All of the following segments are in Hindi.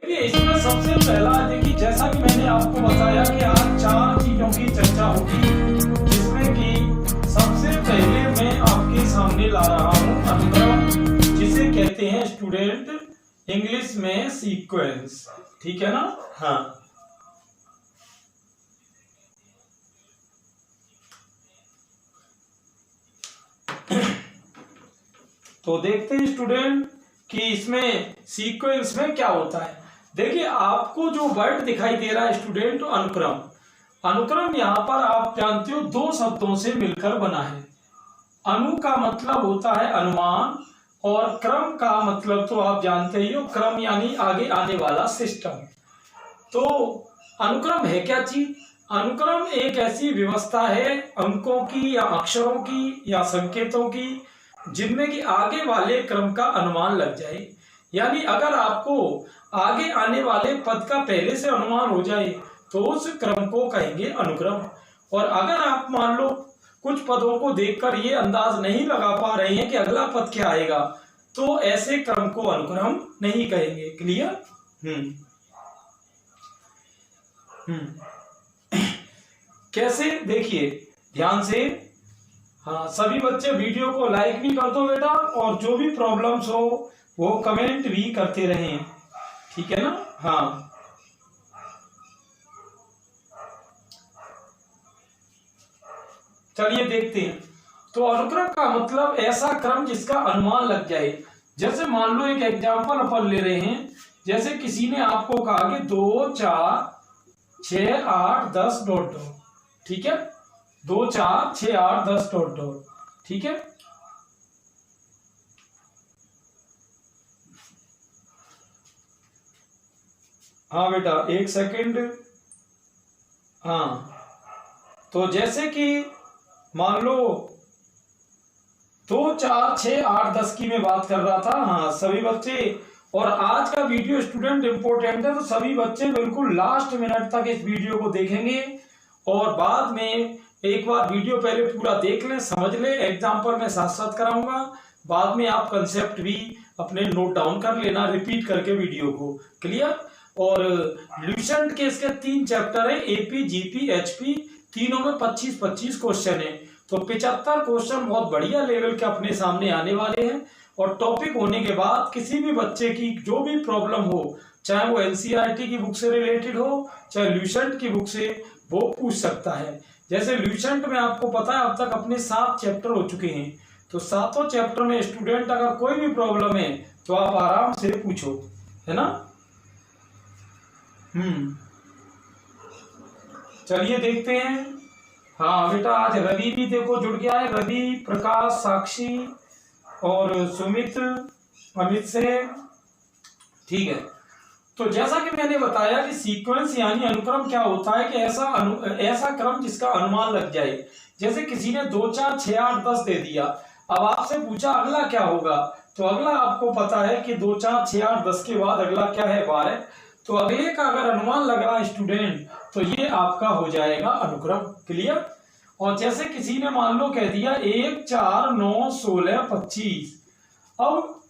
देखिए इसमें सबसे पहला देखिए, जैसा कि मैंने आपको बताया कि आज 4 चीजों की चर्चा होगी, जिसमें कि सबसे पहले मैं आपके सामने ला रहा हूं अनुक्रम, जिसे कहते हैं स्टूडेंट इंग्लिश में सीक्वेंस। ठीक है ना? हाँ, तो देखते हैं स्टूडेंट कि इसमें सीक्वेंस में क्या होता है। देखिए आपको जो वर्ड दिखाई दे रहा है स्टूडेंट, अनुक्रम। अनुक्रम यहाँ पर आप जानते हो 2 शब्दों से मिलकर बना है। अनु का मतलब होता है अनुमान, और क्रम का मतलब तो आप जानते ही हो, क्रम यानी आगे आने वाला सिस्टम। तो अनुक्रम है क्या चीज? अनुक्रम एक ऐसी व्यवस्था है अंकों की या अक्षरों की या संकेतों की, जिनमें कि आगे वाले क्रम का अनुमान लग जाए। यानी अगर आपको आगे आने वाले पद का पहले से अनुमान हो जाए तो उस क्रम को कहेंगे अनुक्रम। और अगर आप मान लो कुछ पदों को देखकर ये अंदाज नहीं लगा पा रहे हैं कि अगला पद क्या आएगा, तो ऐसे क्रम को अनुक्रम नहीं कहेंगे। क्लियर? कैसे? देखिए ध्यान से। हाँ, सभी बच्चे वीडियो को लाइक भी कर दो बेटा, और जो भी प्रॉब्लम्स हो वो कमेंट भी करते रहें। ठीक है ना? हाँ, चलिए देखते हैं। तो अनुक्रम का मतलब ऐसा क्रम जिसका अनुमान लग जाए। जैसे मान लो एक एग्जांपल अपन ले रहे हैं, जैसे किसी ने आपको कहा कि 2 4 6 8 10 डॉट डॉट। ठीक है? 2 4 6 8 10 डॉट डॉट। ठीक है? हाँ बेटा, एक सेकंड। हाँ, तो जैसे कि मान लो 2 4 6 8 10 की मैं बात कर रहा था। हाँ, सभी बच्चे, और आज का वीडियो स्टूडेंट इंपॉर्टेंट है, तो सभी बच्चे बिल्कुल लास्ट मिनट तक इस वीडियो को देखेंगे, और बाद में एक बार वीडियो पहले पूरा देख लें, समझ लें। एग्जाम्पल मैं साथ साथ कराऊंगा, बाद में आप कंसेप्ट भी अपने नोट डाउन कर लेना रिपीट करके वीडियो को। क्लियर? और ल्यूसेंट के इसके 3 चैप्टर है, एपी जीपी एचपी, तीनों में 25-25 क्वेश्चन है। तो 75 क्वेश्चन बहुत बढ़िया लेवल के अपने सामने आने वाले हैं। और टॉपिक होने के बाद किसी भी बच्चे की जो भी प्रॉब्लम हो, चाहे वो एनसीईआरटी की बुक से रिलेटेड हो, चाहे ल्यूसेंट की बुक से, वो पूछ सकता है। जैसे ल्यूसेंट में आपको पता है अब तक अपने 7 चैप्टर हो चुके हैं, तो 7 चैप्टर में स्टूडेंट अगर कोई भी प्रॉब्लम है तो आप आराम से पूछो, है ना? चलिए देखते हैं। हाँ बेटा, आज रवि भी देखो जुड़ गया है, रवि, प्रकाश, साक्षी और सुमित, अमित से। ठीक है, तो जैसा कि मैंने बताया कि सीक्वेंस यानी अनुक्रम क्या होता है कि ऐसा क्रम जिसका अनुमान लग जाए। जैसे किसी ने 2 4 6 8 10 दे दिया, अब आपसे पूछा अगला क्या होगा, तो अगला आपको पता है कि 2 4 6 8 10 के बाद अगला क्या है, 12। तो अगले का अगर अनुमान लग रहा है स्टूडेंट, तो ये आपका हो जाएगा अनुक्रम। क्लियर? और जैसे किसी ने मान लो कह दिया 1 4 9 16 25। अब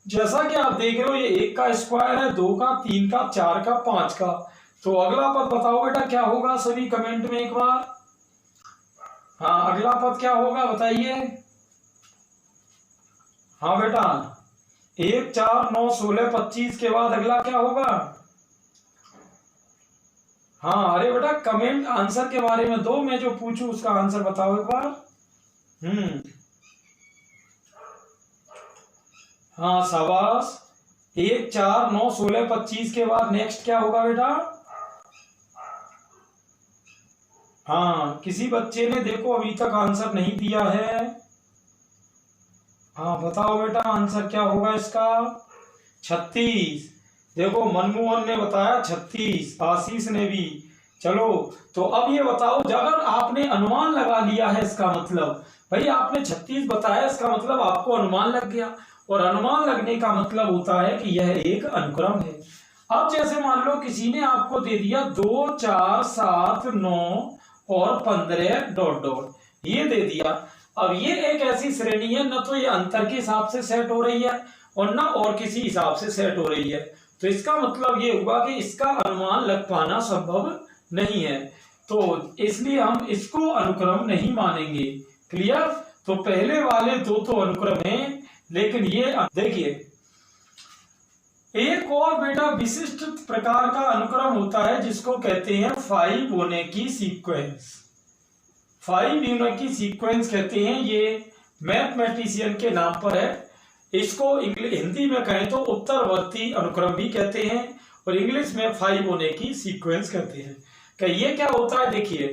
जैसा कि आप देख रहे हो, ये 1 का स्क्वायर है, 2 का, 3 का, 4 का, 5 का। तो अगला पद बताओ बेटा क्या होगा, सभी कमेंट में एक बार। हाँ, अगला पद क्या होगा बताइए। हाँ बेटा, 1 4 9 16 25 के बाद अगला क्या होगा? हाँ, अरे बेटा कमेंट आंसर के बारे में दो, मैं जो पूछूं उसका आंसर बताओ एक बार। हाँ शाबाश। 1 4 9 16 25 के बाद नेक्स्ट क्या होगा बेटा? हाँ, किसी बच्चे ने देखो अभी तक आंसर नहीं दिया है। हाँ बताओ बेटा आंसर क्या होगा इसका? 36। देखो मनमोहन ने बताया 36, आशीष ने भी। चलो, तो अब ये बताओ, अगर आपने अनुमान लगा लिया है, इसका मतलब भाई आपने 36 बताया, इसका मतलब आपको अनुमान लग गया, और अनुमान लगने का मतलब होता है कि यह एक अनुक्रम है। अब जैसे मान लो किसी ने आपको दे दिया 2 4 7 9 और 15 डॉट डॉट, ये दे दिया। अब ये एक ऐसी श्रेणी है, न तो ये अंतर के हिसाब से सेट हो रही है और ना और किसी हिसाब से सेट हो रही है। तो इसका मतलब ये हुआ कि इसका अनुमान लग पाना संभव नहीं है, तो इसलिए हम इसको अनुक्रम नहीं मानेंगे। क्लियर? तो पहले वाले दो तो अनुक्रम हैं, लेकिन ये देखिए एक और बेटा विशिष्ट प्रकार का अनुक्रम होता है जिसको कहते हैं 5 बोनेकी सीक्वेंस। 5 बोनेकी सीक्वेंस कहते हैं, ये मैथमेटिशियन के नाम पर है। इसको हिंदी में कहें तो उत्तरवर्ती अनुक्रम भी कहते हैं और इंग्लिश में 5 बोनेकी सीक्वेंस कहते हैं। ये क्या होता है? देखिए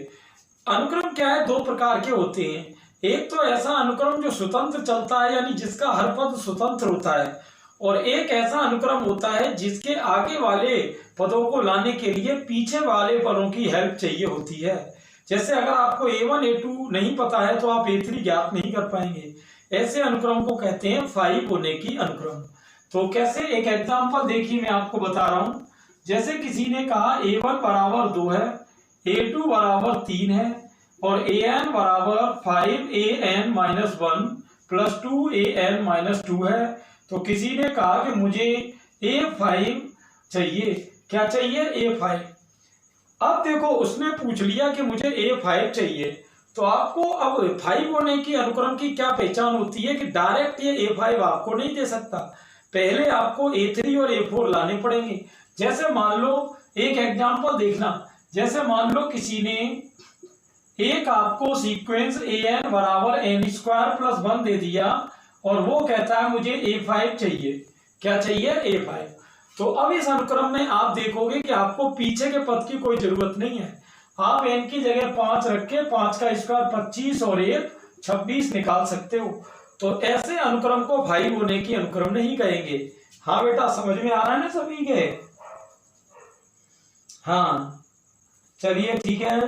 अनुक्रम क्या है, दो प्रकार के होते हैं। एक तो ऐसा अनुक्रम जो स्वतंत्र चलता है, यानी जिसका हर पद स्वतंत्र होता है, और एक ऐसा अनुक्रम होता है जिसके आगे वाले पदों को लाने के लिए पीछे वाले पदों की हेल्प चाहिए होती है। जैसे अगर आपको A1 A2 नहीं पता है तो आप A3 ज्ञात नहीं कर पाएंगे। ऐसे अनुक्रम को कहते हैं 5 बोनेकी अनुक्रम। तो कैसे, एक एग्जांपल देखिए मैं आपको बता रहा हूं। जैसे किसी ने कहा A1 बराबर 2 है, A2 बराबर 3 है और AN बराबर 5AN-1 प्लस 2AN-2 है। तो किसी ने कहा कि मुझे A5 चाहिए। क्या चाहिए? A5। अब देखो उसने पूछ लिया कि मुझे A5 चाहिए, तो आपको अब 5 बोनेकी अनुक्रम की क्या पहचान होती है कि डायरेक्ट ये A5 आपको नहीं दे सकता, पहले आपको A3 और A4 लाने पड़ेंगे। जैसे मान लो एक एग्जांपल देखना, जैसे मान लो किसी ने एक आपको सीक्वेंस AN बराबर n² + 1 दे दिया और वो कहता है मुझे A5 चाहिए। क्या चाहिए? A5। तो अब इस अनुक्रम में आप देखोगे कि आपको पीछे के पद की कोई जरूरत नहीं है। आप n की जगह 5 रख के 5 का स्क्वायर 25 और 1 26 निकाल सकते हो। तो ऐसे अनुक्रम को 5 बोनेकी अनुक्रम नहीं कहेंगे। हाँ बेटा, समझ में आ रहा है ना सभी के? हाँ चलिए ठीक है।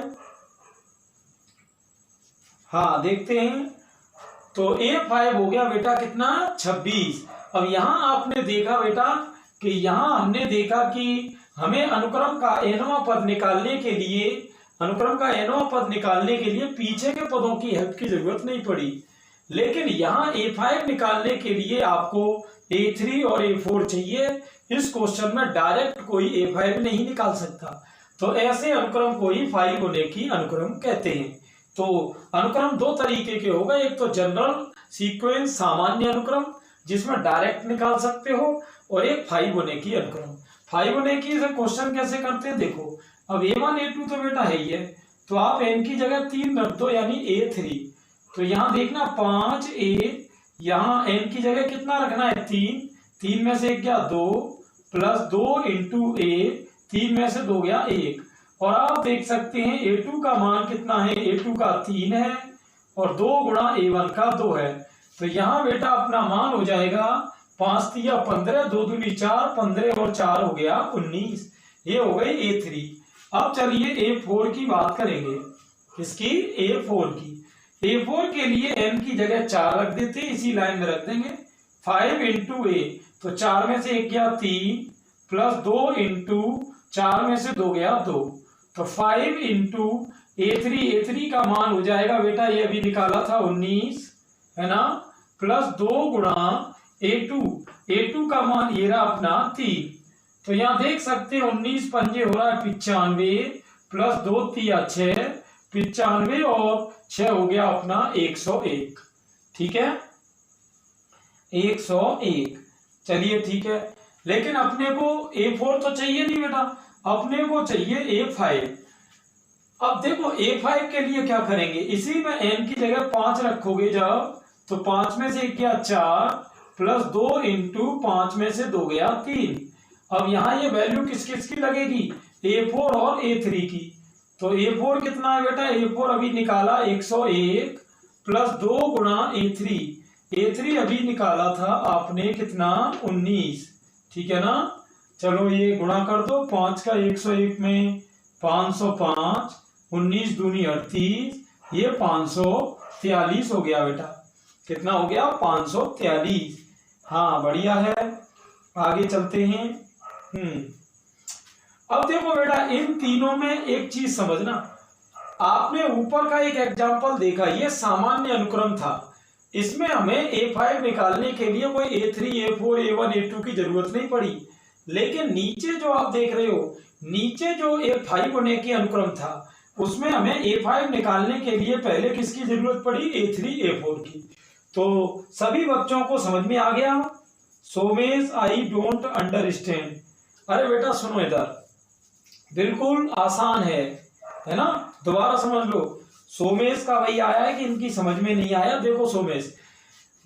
हाँ देखते हैं। तो A5 हो गया बेटा कितना? 26। अब यहां आपने देखा बेटा कि यहां हमने देखा कि हमें अनुक्रम का nवां पद निकालने के लिए पीछे के पदों की हेल्प की जरूरत नहीं पड़ी, लेकिन यहाँ A5 निकालने के लिए आपको A3 और A4 चाहिए। इस क्वेश्चन में डायरेक्ट कोई A5 नहीं निकाल सकता, तो ऐसे अनुक्रम को ही 5 बोनेकी अनुक्रम कहते हैं। तो अनुक्रम दो तरीके के होगा, एक तो जनरल सीक्वेंस सामान्य अनुक्रम जिसमें डायरेक्ट निकाल सकते हो, और एक 5 बोनेकी अनुक्रम। 5 बोनेकी से क्वेश्चन कैसे करते हैं देखो। अब A1 A2 तो बेटा है ही है, तो आप n की जगह 3 रख दो यानी A3। तो यहाँ देखना 5A, यहाँ n की जगह कितना रखना है? 3। 3 में से 1 गया 2 प्लस 2 × A, 3 में से 2 गया 1। और आप देख सकते हैं A2 का मान कितना है? A2 का 3 है और 2 × A1 का 2 है। तो यहाँ बेटा अपना मान हो जाएगा 5 × 15, 2 दूनी 4, 15 और 4 हो गया 19। ये हो गई A3। अब चलिए A4 की बात करेंगे। किसकी? A4 की। A4 के लिए n की जगह 4 रख देते, इसी लाइन में रख देंगे। 5 × A, तो 4 में से 1 गया 3 प्लस 2 × 4 में से 2 गया 2, तो 5 × A3। A3 का मान हो जाएगा बेटा, ये अभी निकाला था 19 है ना, प्लस 2 × A2। A2 का मान ये रहा अपना 3। तो यहाँ देख सकते हैं 19 पंजे हो रहा है 95 प्लस 2 × 6, 95 और 6 हो गया अपना 101। ठीक है, 101। चलिए ठीक है, लेकिन अपने को A4 तो चाहिए नहीं बेटा, अपने को चाहिए A5। अब देखो A5 के लिए क्या करेंगे, इसी में n की जगह 5 रखोगे जब, तो 5 में से 1 गया 4 प्लस 2 × 5 में से 2 गया 3। अब यहाँ ये वैल्यू किस किस की लगेगी? A4 और A3 की। तो A4 कितना है बेटा? A4 अभी निकाला 101 प्लस 2 × A3। A3 अभी निकाला था आपने कितना? 19। ठीक है ना, चलो ये गुणा कर दो। 5 का 101 में 505, 19 दूनी 38, ये 543 हो गया बेटा। कितना हो गया? 543। हाँ बढ़िया है, आगे चलते हैं। अब देखो बेटा, इन तीनों में एक चीज समझना, आपने ऊपर का एक एग्जांपल देखा, ये सामान्य अनुक्रम था, इसमें हमें A5 निकालने के लिए कोई A3 A4 A1 A2 की जरूरत नहीं पड़ी। लेकिन नीचे जो आप देख रहे हो, नीचे जो A5 होने की अनुक्रम था उसमें हमें A5 निकालने के लिए पहले किसकी जरूरत पड़ी, A3 A4 की। तो सभी बच्चों को समझ में आ गया। सोमेश आई डोंट अंडरस्टैंड, अरे बेटा सुनो इधर, बिल्कुल आसान है ना, दोबारा समझ लो। सोमेश का वही आया है कि इनकी समझ में नहीं आया। देखो सोमेश,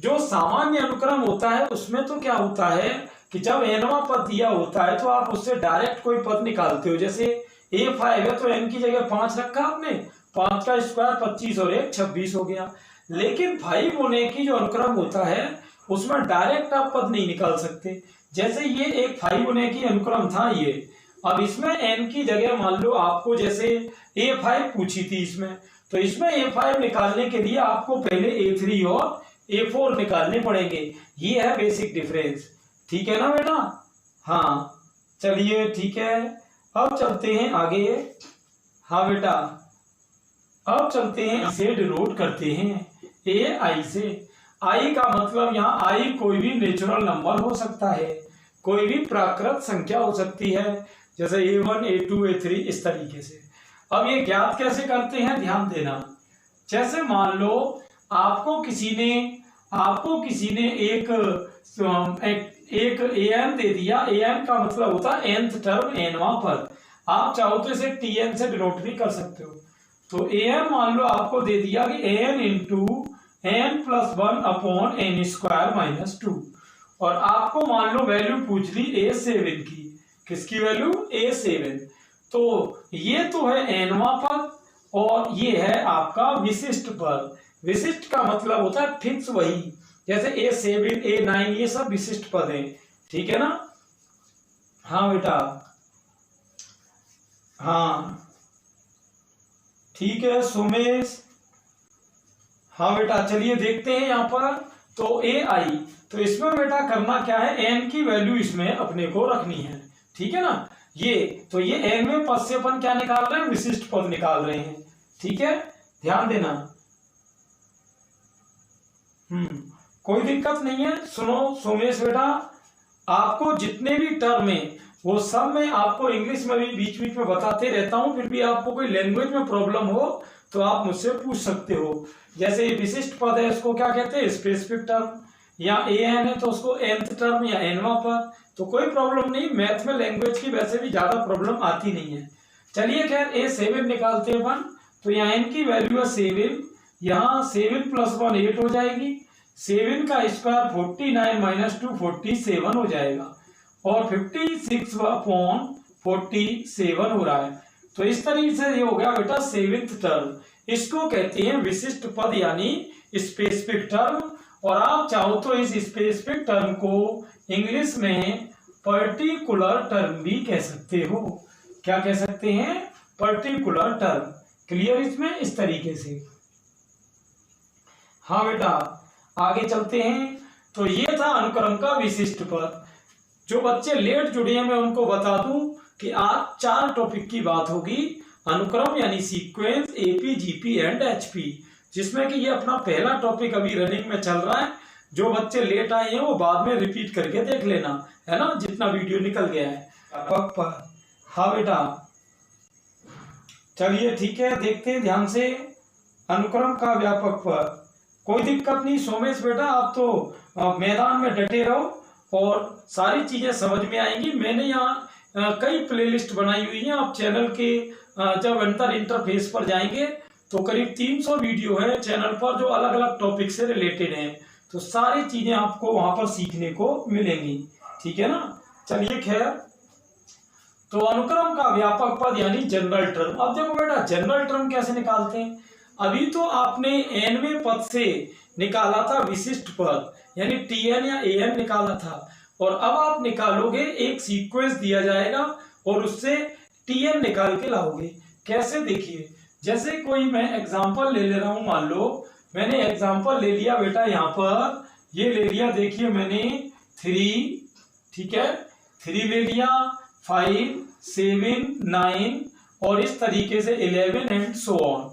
जो सामान्य अनुक्रम होता है उसमें तो क्या होता है कि जब nवां पद दिया होता है तो आप उससे डायरेक्ट कोई पद निकालते हो। जैसे A5 है तो n की जगह 5 रखा आपने, 5 का स्क्वायर 25 और 1 26 हो गया। लेकिन 5 होने की जो अनुक्रम होता है उसमें डायरेक्ट आप पद नहीं निकाल सकते। जैसे ये एक 5 होने की अनुक्रम था ये, अब इसमें n की जगह मान लो आपको जैसे A5 पूछी थी इसमें, तो इसमें A5 निकालने के लिए आपको पहले A3 और A4 निकालने पड़ेंगे। ये है बेसिक डिफरेंस, ठीक है ना बेटा। हाँ चलिए ठीक है, अब चलते हैं आगे। हाँ बेटा, अब चलते हैं, इसे डिनोट करते हैं AI से। I का मतलब यहाँ I कोई भी नेचुरल नंबर हो सकता है, कोई भी प्राकृत संख्या हो सकती है, जैसे A1 A2 A3 इस तरीके से। अब ये ज्ञात कैसे करते हैं, ध्यान देना। जैसे मान लो आपको किसी ने एक an दे दिया। an का मतलब होता है nth टर्म nवां पद। आप चाहो तो इसे tn से डिनोट भी कर सकते हो। तो an मान लो आपको दे दिया कि an into n plus 1 upon n square minus 2, और आपको मान लो वैल्यू पूछ ली A7 की। किसकी वैल्यू, A7। तो ये तो है nवां पद और ये है आपका विशिष्ट पद। विशिष्ट का मतलब होता है फिक्स, वही जैसे A7 A9 ये सब विशिष्ट पद हैं, ठीक है ना। हाँ बेटा, हाँ ठीक है सुमेश। हाँ बेटा चलिए देखते हैं यहाँ पर। तो AI, तो इसमें बेटा करना क्या है, n की वैल्यू इसमें अपने को रखनी है, ठीक है ना। ये तो ये nवें पद से अपन क्या निकाल रहे हैं, विशिष्ट पद निकाल रहे हैं, ठीक है, ध्यान देना। कोई दिक्कत नहीं है। सुनो सोमेश बेटा, आपको जितने भी टर्म है वो सब मैं आपको इंग्लिश में भी बीच बीच में बताते रहता हूं, फिर भी आपको कोई लैंग्वेज में प्रॉब्लम हो तो आप मुझसे पूछ सकते हो। जैसे विशिष्ट पद है उसको क्या कहते हैं, स्पेसिफिक टर्म, या an है तो उसको nth टर्म या nवां पद। तो कोई प्रॉब्लम नहीं, मैथ में लैंग्वेज की वैसे भी ज्यादा प्रॉब्लम आती नहीं है। चलिए खैर A7 निकालते हैं अपन। तो यहाँ n की वैल्यू है 7, यहाँ 7 प्लस 1 8 हो जाएगी, 7 का स्क्वायर 49 माइनस 2 47 हो जाएगा, और 56 अपॉन 47 हो रहा है। तो इस तरीके से ये हो गया बेटा 7th टर्म। इसको कहते हैं विशिष्ट पद यानी स्पेसिफिक टर्म, और आप चाहो तो इस स्पेसिफिक टर्म को इंग्लिश में पर्टिकुलर टर्म भी कह सकते हो। क्या कह सकते हैं, पर्टिकुलर टर्म। क्लियर इसमें, इस तरीके से। हाँ बेटा आगे चलते हैं। तो ये था अनुक्रम का विशिष्ट पद। जो बच्चे लेट जुड़े हैं मैं उनको बता दूं कि आज 4 टॉपिक की बात होगी, अनुक्रम यानी sequence, AP GP and HP, जिसमें कि ये अपना पहला टॉपिक अभी रनिंग में चल रहा है। जो बच्चे लेट आए हैं वो बाद में रिपीट करके देख लेना, है ना, जितना वीडियो निकल गया है व्यापक पर। हाँ बेटा चलिए ठीक है, देखते हैं ध्यान से अनुक्रम का व्यापक पर। कोई दिक्कत नहीं सोमेश बेटा, आप तो मैदान में डटे रहो और सारी चीजें समझ में आएंगी। मैंने यहाँ कई प्लेलिस्ट बनाई हुई हैं। आप चैनल के जब अंतर इंटरफेस पर जाएंगे तो करीब 300 वीडियो है चैनल पर जो अलग अलग टॉपिक से रिलेटेड हैं। तो सारी चीजें आपको वहां पर सीखने को मिलेंगी, ठीक है ना। चलिए खैर, तो अनुक्रम का व्यापक पद यानी जनरल टर्म। अब देखो बेटा जनरल टर्म कैसे निकालते हैं। अभी तो आपने nवें पद से निकाला था विशिष्ट पद यानी tn या an निकाला था, और अब आप निकालोगे, एक सीक्वेंस दिया जाएगा और उससे tn निकाल के लाओगे। कैसे, देखिए जैसे कोई मैं एग्जांपल ले रहा हूं, मान लो मैंने एग्जांपल ले लिया बेटा, यहाँ पर ये ले लिया, देखिए मैंने 3, ठीक है, 3 ले लिया, 5 7 9 और इस तरीके से 11 एंड सो ऑन।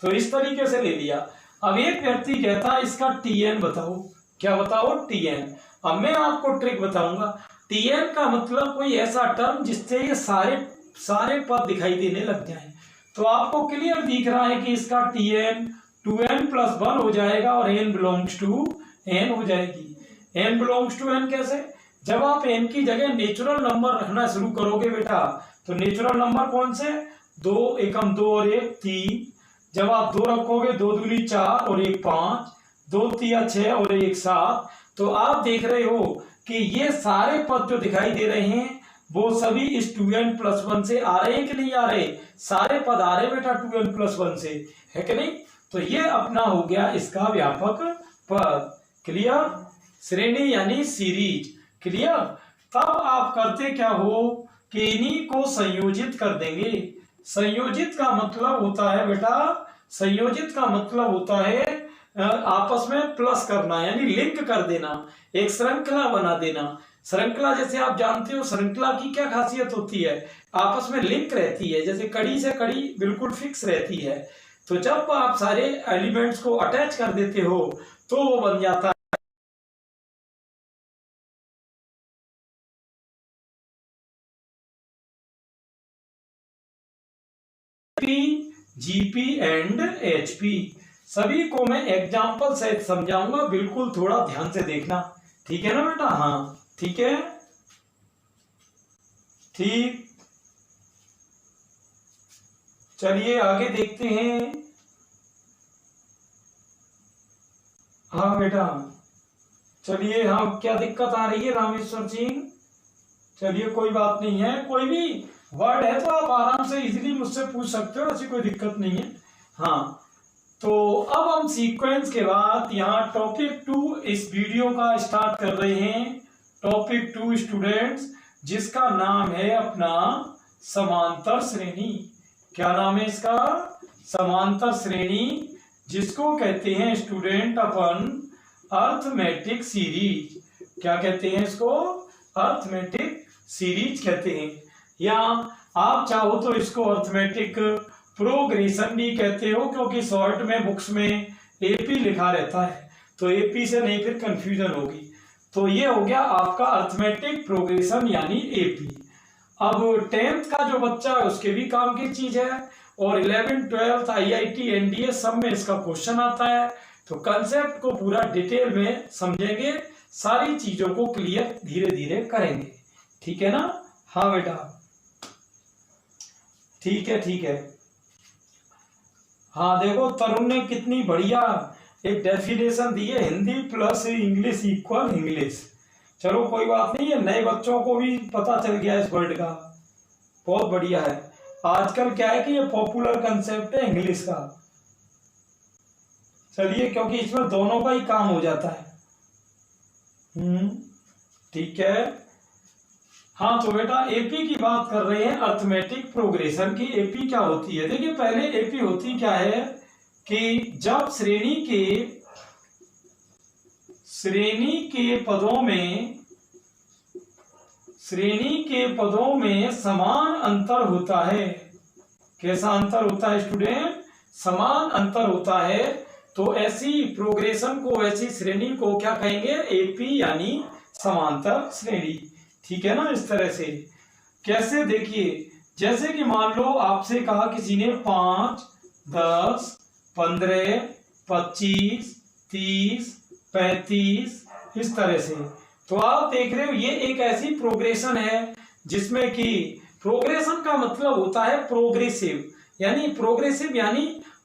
तो इस तरीके से ले लिया। अब एक व्यक्ति कहता है इसका tn बताओ। क्या बताओ, tn। अब मैं आपको ट्रिक बताऊंगा। टीएन का मतलब कोई ऐसा टर्म जिससे ये सारे सारे पद दिखाई देने लग जाए। तो आपको क्लियर दिख रहा है कि इसका टीएन 2n+1 हो जाएगा और n बिलोंग्स टू n हो जाएगी। n बिलोंग्स टू n कैसे? जब आप n की जगह नेचुरल नंबर रखना शुरू करोगे बेटा, तो नेचुरल नंबर कौन से? 2 एकम 2 और 1 3। जब आप 2 रखोगे 2 दूनी 4 और 1 5, 2 तिया 6 और 1 7। तो आप देख रहे हो कि ये सारे पद जो दिखाई दे रहे हैं वो सभी इस 2n+1 से आ रहे हैं कि नहीं आ रहे? सारे पद आ रहे बेटा 2n+1 से, है कि नहीं? तो ये अपना हो गया इसका व्यापक पद। क्लियर? श्रेणी यानी सीरीज। क्लियर? तब आप करते क्या हो कि इन्हीं को संयोजित कर देंगे। संयोजित का मतलब होता है बेटा, संयोजित का मतलब होता है आपस में प्लस करना, यानी लिंक कर देना, एक श्रृंखला बना देना। श्रृंखला जैसे आप जानते हो, श्रृंखला की क्या खासियत होती है? आपस में लिंक रहती है, जैसे कड़ी से कड़ी बिल्कुल फिक्स रहती है। तो जब आप सारे एलिमेंट्स को अटैच कर देते हो तो वो बन जाता है जीपी एंड एचपी। सभी को मैं एग्जाम्पल सहित समझाऊंगा, बिल्कुल थोड़ा ध्यान से देखना। ठीक है ना बेटा? हाँ ठीक है, ठीक। चलिए आगे देखते हैं। हाँ बेटा, चलिए। हाँ, क्या दिक्कत आ रही है रामेश्वर जी? चलिए कोई बात नहीं है, कोई भी वर्ड है तो आप आराम से इजीली मुझसे पूछ सकते हो, ऐसी कोई दिक्कत नहीं है। हाँ, तो अब हम सीक्वेंस के बाद यहाँ टॉपिक 2 इस वीडियो का स्टार्ट कर रहे हैं। टॉपिक 2 स्टूडेंट्स, जिसका नाम है अपना समांतर श्रेणी। क्या नाम है इसका? समांतर श्रेणी, जिसको कहते हैं स्टूडेंट अपन अर्थमेटिक सीरीज। क्या कहते हैं इसको? अर्थमेटिक सीरीज कहते हैं, या आप चाहो तो इसको अर्थमेटिक प्रोग्रेशन भी कहते हो, क्योंकि शॉर्ट में बुक्स में एपी लिखा रहता है, तो एपी से नहीं फिर कंफ्यूजन होगी। तो ये हो गया आपका अर्थमेटिक प्रोग्रेशन यानी एपी। अब 10th का जो बच्चा है उसके भी काम की चीज है, और 11th 12th आईआईटी एनडीए सब में इसका क्वेश्चन आता है। तो कंसेप्ट को पूरा डिटेल में समझेंगे, सारी चीजों को क्लियर धीरे धीरे करेंगे। ठीक है ना? हाँ बेटा, ठीक है ठीक है। हाँ देखो, तरुण ने कितनी बढ़िया एक डेफिनेशन दी है, Hindi plus English equal English. चलो कोई बात नहीं है, नए बच्चों को भी पता चल गया इस वर्ड का, बहुत बढ़िया है। आजकल क्या है कि ये पॉपुलर कंसेप्ट है इंग्लिश का। चलिए, क्योंकि इसमें दोनों का ही काम हो जाता है। ठीक है। हाँ तो बेटा, एपी की बात कर रहे हैं, अर्थमेटिक प्रोग्रेशन की। एपी क्या होती है? देखिए, पहले एपी होती क्या है कि जब श्रेणी के पदों में समान अंतर होता है। कैसा अंतर होता है स्टूडेंट? समान अंतर होता है। तो ऐसी प्रोग्रेशन को, ऐसी श्रेणी को क्या कहेंगे? एपी यानी समांतर श्रेणी। ठीक है ना? इस तरह से कैसे? देखिए, जैसे कि मान लो आपसे कहा किसी ने 5, 10, 15, 25, 30, 35, इस तरह से। तो आप देख रहे हो ये एक ऐसी प्रोग्रेशन है जिसमें कि प्रोग्रेशन का मतलब होता है प्रोग्रेसिव, यानी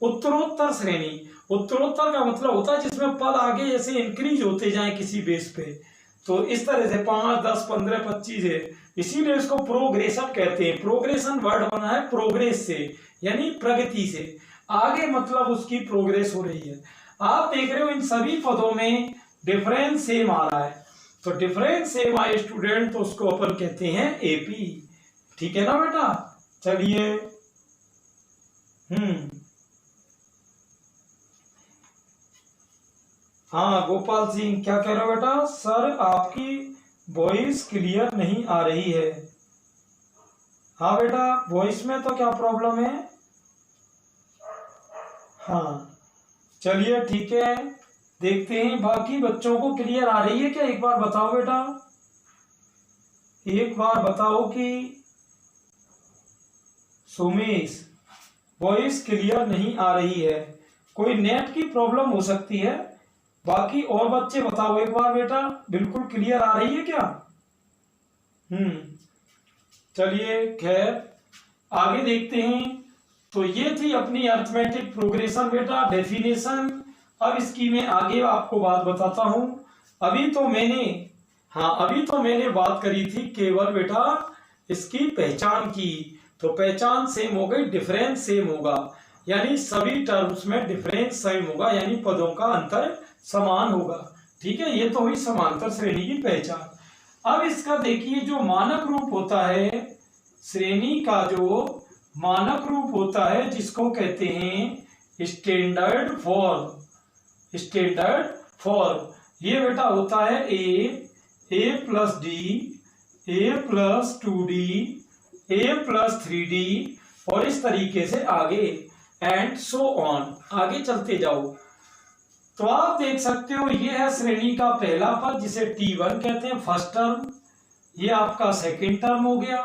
उत्तरोत्तर श्रेणी। उत्तरोत्तर का मतलब होता है जिसमें पद आगे जैसे इंक्रीज होते जाएं किसी बेस पे। तो इस तरह से 5, 10, 15, 25 है, इसीलिए इसको प्रोग्रेशन कहते हैं। प्रोग्रेशन वर्ड बना है प्रोग्रेस से, यानी प्रगति से, आगे मतलब उसकी प्रोग्रेस हो रही है। आप देख रहे हो इन सभी पदों में डिफरेंस सेम आ रहा है, तो डिफरेंस सेम आए स्टूडेंट, तो उसको अपन कहते हैं एपी। ठीक है ना बेटा? चलिए। हाँ गोपाल सिंह, क्या कह रहे हो बेटा? सर आपकी वॉइस क्लियर नहीं आ रही है। हाँ बेटा, वॉइस में तो क्या प्रॉब्लम है? हाँ चलिए ठीक है, देखते हैं बाकी बच्चों को क्लियर आ रही है क्या, एक बार बताओ बेटा। एक बार बताओ कि सोमेश वॉइस क्लियर नहीं आ रही है, कोई नेट की प्रॉब्लम हो सकती है। बाकी और बच्चे बताओ एक बार बेटा, बिल्कुल क्लियर आ रही है क्या? चलिए खैर आगे देखते हैं। तो ये थी अपनी अर्थमेटिक प्रोग्रेशन बेटा, डेफिनेशन। अब इसकी मैं आगे आपको बात बताता हूं। अभी तो मैंने बात करी थी केवल बेटा इसकी पहचान की। तो पहचान सेम हो गई, डिफरेंस सेम होगा, यानी सभी टर्म्स में डिफरेंस सेम होगा, यानी पदों का अंतर समान होगा। ठीक है, ये तो हुई समांतर श्रेणी की पहचान। अब इसका देखिए जो मानक रूप होता है, श्रेणी का जो मानक रूप होता है जिसको कहते हैं स्टैंडर्ड फॉर्म, ये बेटा होता है ए प्लस डी, ए प्लस 2d, ए प्लस 3d, और इस तरीके से आगे एंड सो ऑन, आगे चलते जाओ। तो आप देख सकते हो ये है श्रेणी का पहला पद जिसे T1 कहते हैं, फर्स्ट टर्म। ये आपका सेकंड टर्म हो गया,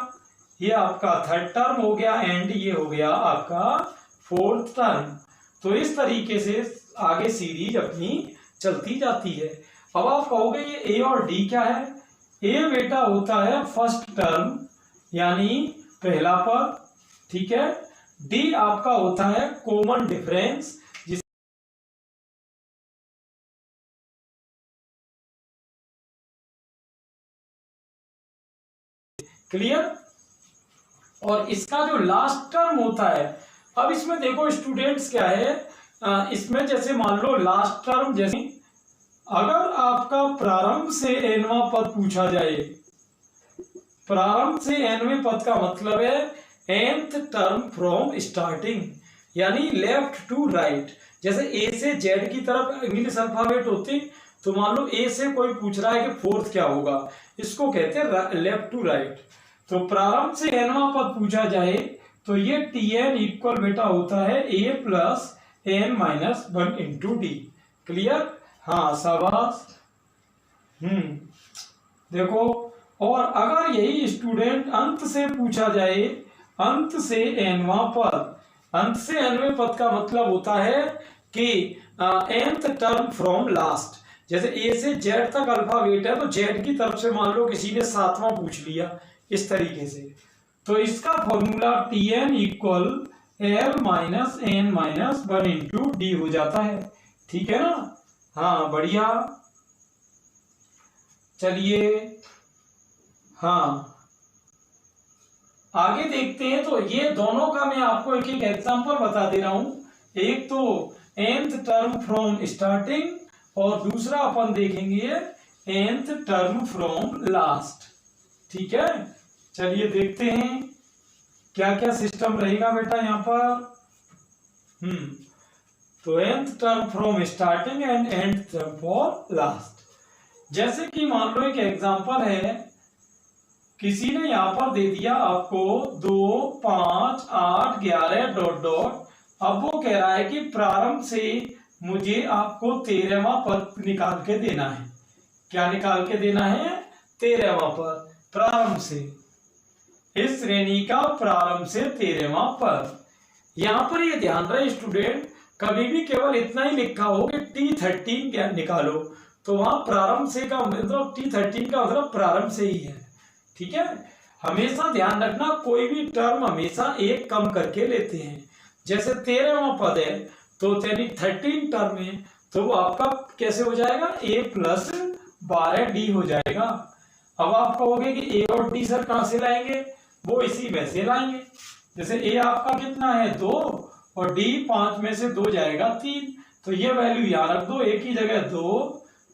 ये आपका थर्ड टर्म हो गया, एंड ये हो गया आपका फोर्थ टर्म। तो इस तरीके से आगे सीरीज अपनी चलती जाती है। अब आप कहोगे ये ए और डी क्या है? ए बेटा होता है फर्स्ट टर्म यानी पहला पद, ठीक है। डी आपका होता है कॉमन डिफरेंस, क्लियर। और इसका जो लास्ट टर्म होता है, अब इसमें देखो स्टूडेंट्स क्या है, इसमें जैसे मान लो लास्ट टर्म, जैसे अगर आपका प्रारंभ से एनवां पद पूछा जाए, प्रारंभ से एनवें पद का मतलब है nth टर्म फ्रॉम स्टार्टिंग, यानी लेफ्ट टू राइट। जैसे ए से जेड की तरफ इंग्लिश अल्फाबेट होते, तो मान लो ए से कोई पूछ रहा है कि फोर्थ क्या होगा, इसको कहते हैं लेफ्ट टू राइट। तो प्रारंभ से एनवां पद पूछा जाए तो ये Tn इक्वल बेटा होता है a plus n minus 1 into D. Clear? हाँ शाबाश। देखो, और अगर यही स्टूडेंट अंत से पूछा जाए, अंत से एनवां पद, अंत से एनवें पद का मतलब होता है कि nth टर्म फ्रॉम लास्ट। जैसे ए से जेड तक अल्फाबेट है, तो जेड की तरफ से मान लो किसी ने 7वां पूछ लिया, इस तरीके से। तो इसका formula Tn equal L minus n minus 1 into D हो जाता है। ठीक है ना? हाँ बढ़िया। चलिए हाँ आगे देखते हैं। तो ये दोनों का मैं आपको एक एक एग्जांपल बता दे रहा हूं। एक तो nth टर्म फ्रॉम स्टार्टिंग, और दूसरा अपन देखेंगे nth टर्म फ्रॉम लास्ट। ठीक है, चलिए देखते हैं क्या क्या सिस्टम रहेगा बेटा यहाँ पर। तो nth term from starting and nth term for last. जैसे कि मान लो एक एग्जांपल है, किसी ने यहां पर दे दिया आपको 2, 5, 8, 11 डॉट डॉट। अब वो कह रहा है कि प्रारंभ से मुझे आपको 13वां पद निकाल के देना है। क्या निकाल के देना है? 13वां पद प्रारंभ से, इस श्रेणी का प्रारंभ से 13वां पद। यहां पर ये ध्यान रहे स्टूडेंट, कभी भी केवल इतना ही लिखा हो कि T13 क्या निकालो, तो वहां प्रारंभ से का मतलब T13 का मतलब प्रारंभ से ही है। ठीक है, हमेशा ध्यान रखना कोई भी टर्म हमेशा एक कम करके लेते हैं। जैसे 13वां पद है तो 13 टर्म है, तो वो आपका कैसे हो जाएगा? a प्लस 12d हो जाएगा। अब आप कहोगे कि a और d सर कहां से लाएंगे? वो इसी में से लाएंगे। जैसे a आपका कितना है? 2, और d 5 में से 2 जाएगा 3, तो ये वैल्यू याद रख दो। a की जगह 2,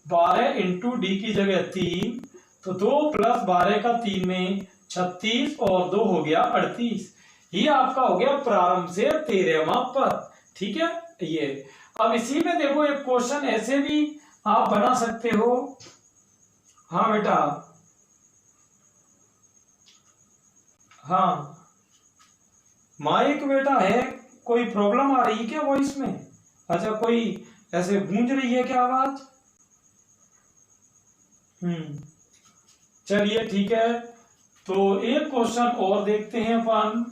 12 इंटू डी की जगह 3, तो 2 प्लस 12 का 3 में 36, और 2 हो गया 38। ये आपका हो गया प्रारंभ से 13वां पद। ठीक है, ये अब इसी में देखो एक क्वेश्चन ऐसे भी आप बना सकते हो। हाँ बेटा, हाँ माइक बेटा है, कोई प्रॉब्लम आ रही है क्या वॉइस में? अच्छा, कोई ऐसे गूंज रही है क्या आवाज? चलिए ठीक है, तो एक क्वेश्चन और देखते हैं अपन।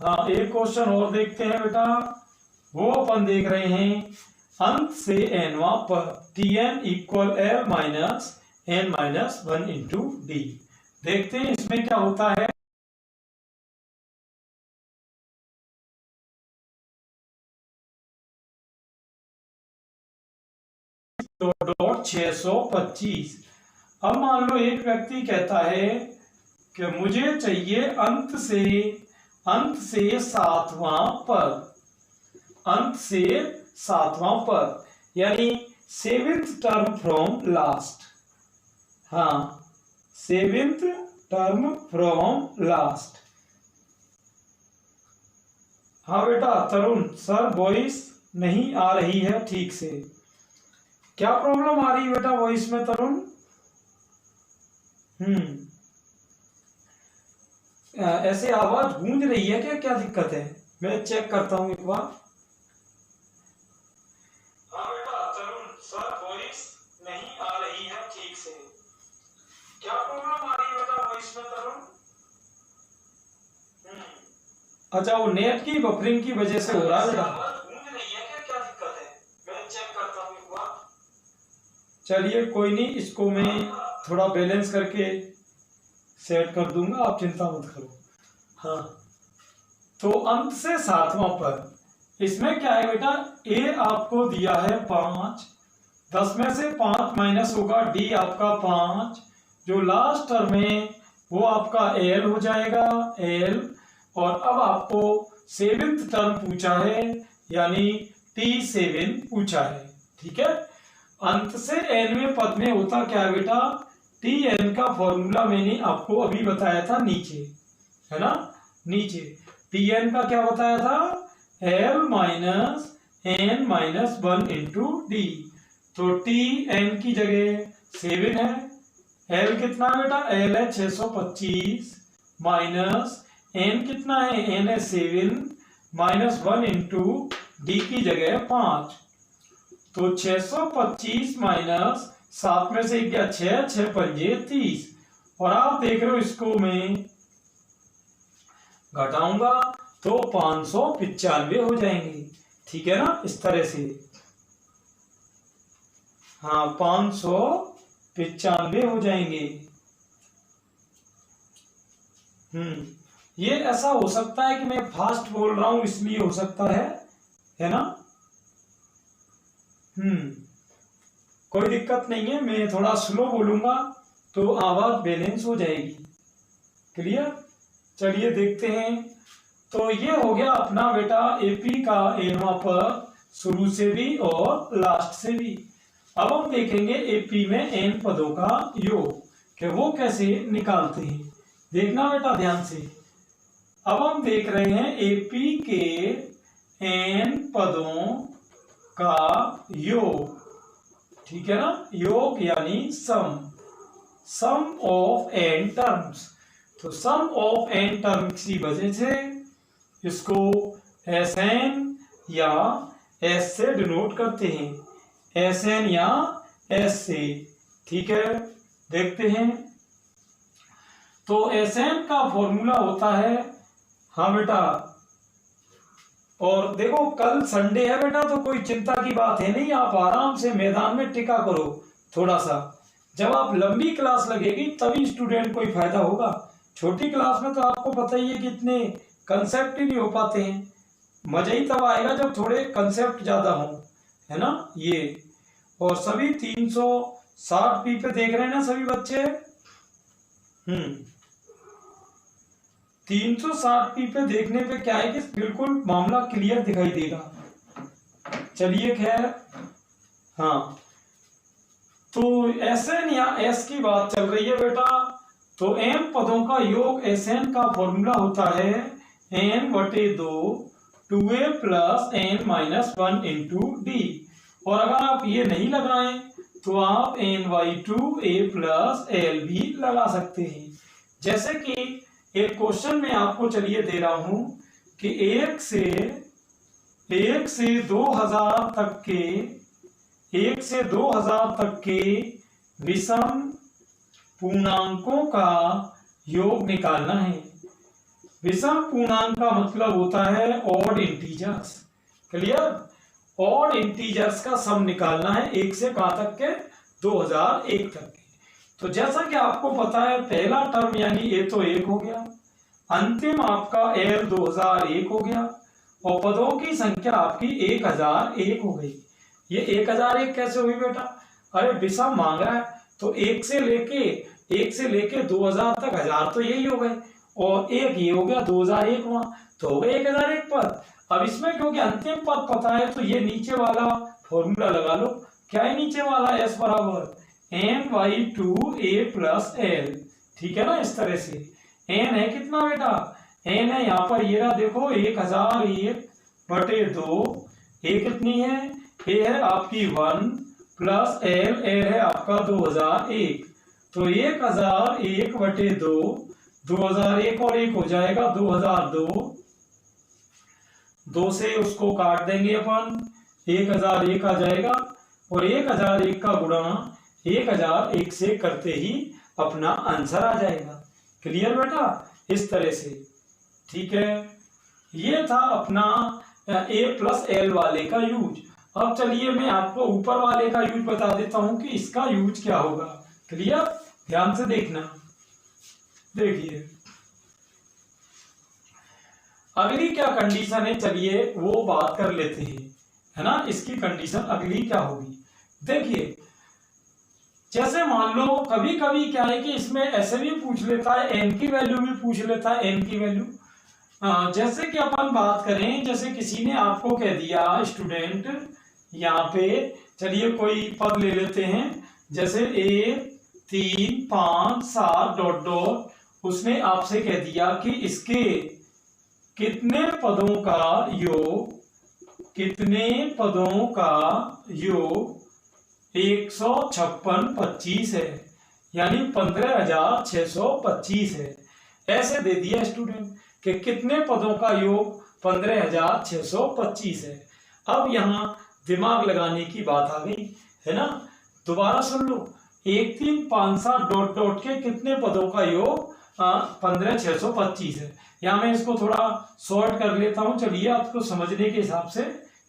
हाँ, एक क्वेश्चन और देखते हैं बेटा। वो अपन देख रहे हैं अंत से nवा पर Tn equal L minus n minus 1 into D. देखते हैं इसमें क्या होता है। तो डॉट 625। अब मान लो एक व्यक्ति कहता है कि मुझे चाहिए अंत से सातवां पद, यानी 7th टर्म फ्रॉम लास्ट। हाँ, 7th टर्म फ्रॉम लास्ट। हाँ बेटा तरुण सर, वॉइस नहीं आ रही है ठीक से। क्या प्रॉब्लम आ रही है बेटा वॉइस में तरुण? ऐसे आवाज गूंज रही है क्या दिक्कत है? मैं चेक करता हूं एक बार। हाँ बेटा तरुण सर, वॉइस नहीं आ रही है ठीक से। क्या प्रॉब्लम आ रही है बेटा वॉइस में तरुण? अच्छा, वो नेट की बफरिंग की वजह से हो रहा है बेटा। गूंज रही है क्या दिक्कत है? मैं चेक करता हूं एक बार। चलिए कोई नहीं, इसको मैं थोड़ा बैलेंस करके सेट कर दूंगा, आप चिंता मत करो। हाँ, तो अंत से सातवां पद, इसमें क्या है बेटा, ए आपको दिया है 5, 10 में से 5 माइनस होगा डी आपका 5, जो लास्ट टर्म है वो आपका एल हो जाएगा, एल। और अब आपको 7th टर्म पूछा है, यानी T7 पूछा है। ठीक है, अंत से nवें पद में होता क्या है बेटा, Tn का फॉर्मूला मैंने आपको अभी बताया था नीचे, है ना। नीचे Tn का क्या बताया था, L minus n minus 1 into D. तो Tn की जगह 7 है, L कितना है बेटा, L है 625 माइनस n कितना है, n है 7 माइनस 1 इंटू डी की जगह 5। तो 625 माइनस 7 में से क्या 6, 6 पंजे 30। और आप देख रहे हो इसको मैं घटाऊंगा तो 595 हो जाएंगे। ठीक है ना, इस तरह से। हाँ, 595 हो जाएंगे। ये ऐसा हो सकता है कि मैं फास्ट बोल रहा हूं इसलिए हो सकता है ना। कोई दिक्कत नहीं है, मैं थोड़ा स्लो बोलूंगा तो आवाज बैलेंस हो जाएगी। क्लियर? चलिए देखते हैं। तो ये हो गया अपना बेटा एपी का एनवा पर, शुरू से भी और लास्ट से भी। अब हम देखेंगे एपी में एन पदों का योग कि वो कैसे निकालते हैं। देखना बेटा ध्यान से। अब हम देख रहे हैं एपी के एन पदों का योग। ठीक है ना, योग यानी सम ऑफ एन टर्म्स। तो सम ऑफ एन टर्म्स की वजह से इसको एस एन या एस से डिनोट करते हैं, एस एन या एस से। ठीक है, देखते हैं। तो एस एन का फॉर्मूला होता है, हाँ बेटा, और देखो कल संडे है बेटा तो कोई चिंता की बात है नहीं, आप आराम से मैदान में टिका करो थोड़ा सा। जब आप लंबी क्लास लगेगी तभी स्टूडेंट को ही फायदा होगा। छोटी क्लास में तो आपको पता ही है कि इतने कंसेप्ट ही नहीं हो पाते हैं। मजा ही तब आएगा जब थोड़े कंसेप्ट ज्यादा हो, है ना। ये और सभी 360 पी पे देख रहे हैं ना सभी बच्चे। 360 पी पे देखने पे क्या है कि बिल्कुल मामला क्लियर दिखाई देगा। चलिए खैर, हाँ, तो एस एन या एस की बात चल रही है बेटा। तो एम पदों का योग एस एन का फॉर्मूला होता है एन बटे 2 2a plus n minus 1 into d. और अगर आप ये नहीं लगाएं तो आप n/2 a प्लस एल भी लगा सकते हैं। जैसे कि एक क्वेश्चन में आपको चलिए दे रहा हूं कि 1 से 2000 तक के 1 से 2000 तक के विषम पूर्णांकों का योग निकालना है। विषम पूर्णांक का मतलब होता है odd integers. Clear? Odd integers का सम निकालना है 1 से कहां तक के? 2001 तक के। तो जैसा कि आपको पता है पहला टर्म यानी ए तो 1 हो गया, अंतिम आपका L 2001 हो गया और पदों की संख्या आपकी 1001 हो गई। ये 1001 कैसे हुई बेटा? अरे विषम मांग रहा है तो 1 से लेके 2000 तक 1000 तो यही हो गए और एक ये हो गया 2001 वहां तो हो गए 1001 पद। अब इसमें क्योंकि अंतिम पद पता है तो ये नीचे वाला फॉर्मूला लगा लो। क्या है नीचे वाला? S बराबर n/2a + l। ठीक है ना? इस तरह से n है कितना बेटा? n है यहाँ पर ये रहा देखो 1001/2। a कितनी है? a है आपकी 1 प्लस l है आपका 2001। तो 1001/2 2001 और 1 हो जाएगा 2002। 2 से उसको काट देंगे अपन 1001 आ जाएगा और 1001 का गुणा 1001 से करते ही अपना आंसर आ जाएगा। क्लियर बेटा? इस तरह से। ठीक है, ये था अपना a + l वाले का यूज। अब चलिए मैं आपको ऊपर वाले का यूज बता देता हूं कि इसका यूज क्या होगा। क्लियर? ध्यान से देखना। देखिए अगली क्या कंडीशन है, चलिए वो बात कर लेते हैं, है ना? इसकी कंडीशन अगली क्या होगी? देखिए जैसे मान लो कभी कभी क्या है कि इसमें ऐसे भी पूछ लेता है, n की वैल्यू भी पूछ लेता है, n की वैल्यू। जैसे कि अपन बात करें, जैसे किसी ने आपको कह दिया स्टूडेंट, यहाँ पे चलिए कोई पद ले लेते हैं, जैसे 1 3 5 7 ... उसने आपसे कह दिया कि इसके कितने पदों का योग 156 है, यानी 15625 है। ऐसे दे दिया स्टूडेंट कि कितने पदों का योग 15625 है। अब यहाँ दिमाग लगाने की बात आ गई, है ना? दोबारा सुन लो, 1 3 5 7 ... के कितने पदों का योग 15625 है। यहाँ मैं इसको थोड़ा शॉर्ट कर लेता हूं, चलिए आपको समझने के हिसाब से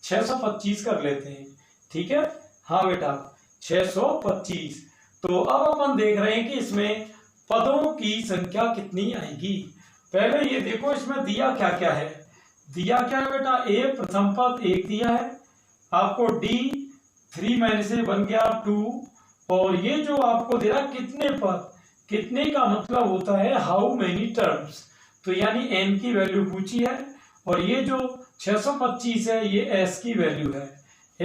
625 कर लेते हैं। ठीक है? हाँ बेटा 625। तो अब अपन देख रहे हैं कि इसमें पदों की संख्या कितनी आएगी। पहले ये देखो इसमें दिया क्या क्या है। दिया क्या है बेटा? ए प्रथम पद 1 दिया है आपको, डी 3 से बन गया 2, और ये जो आपको दे रहा कितने पद, कितने का मतलब होता है हाउ मेनी टर्म्स, तो यानी n की वैल्यू पूछी है, और ये जो 625 है ये s की वैल्यू है।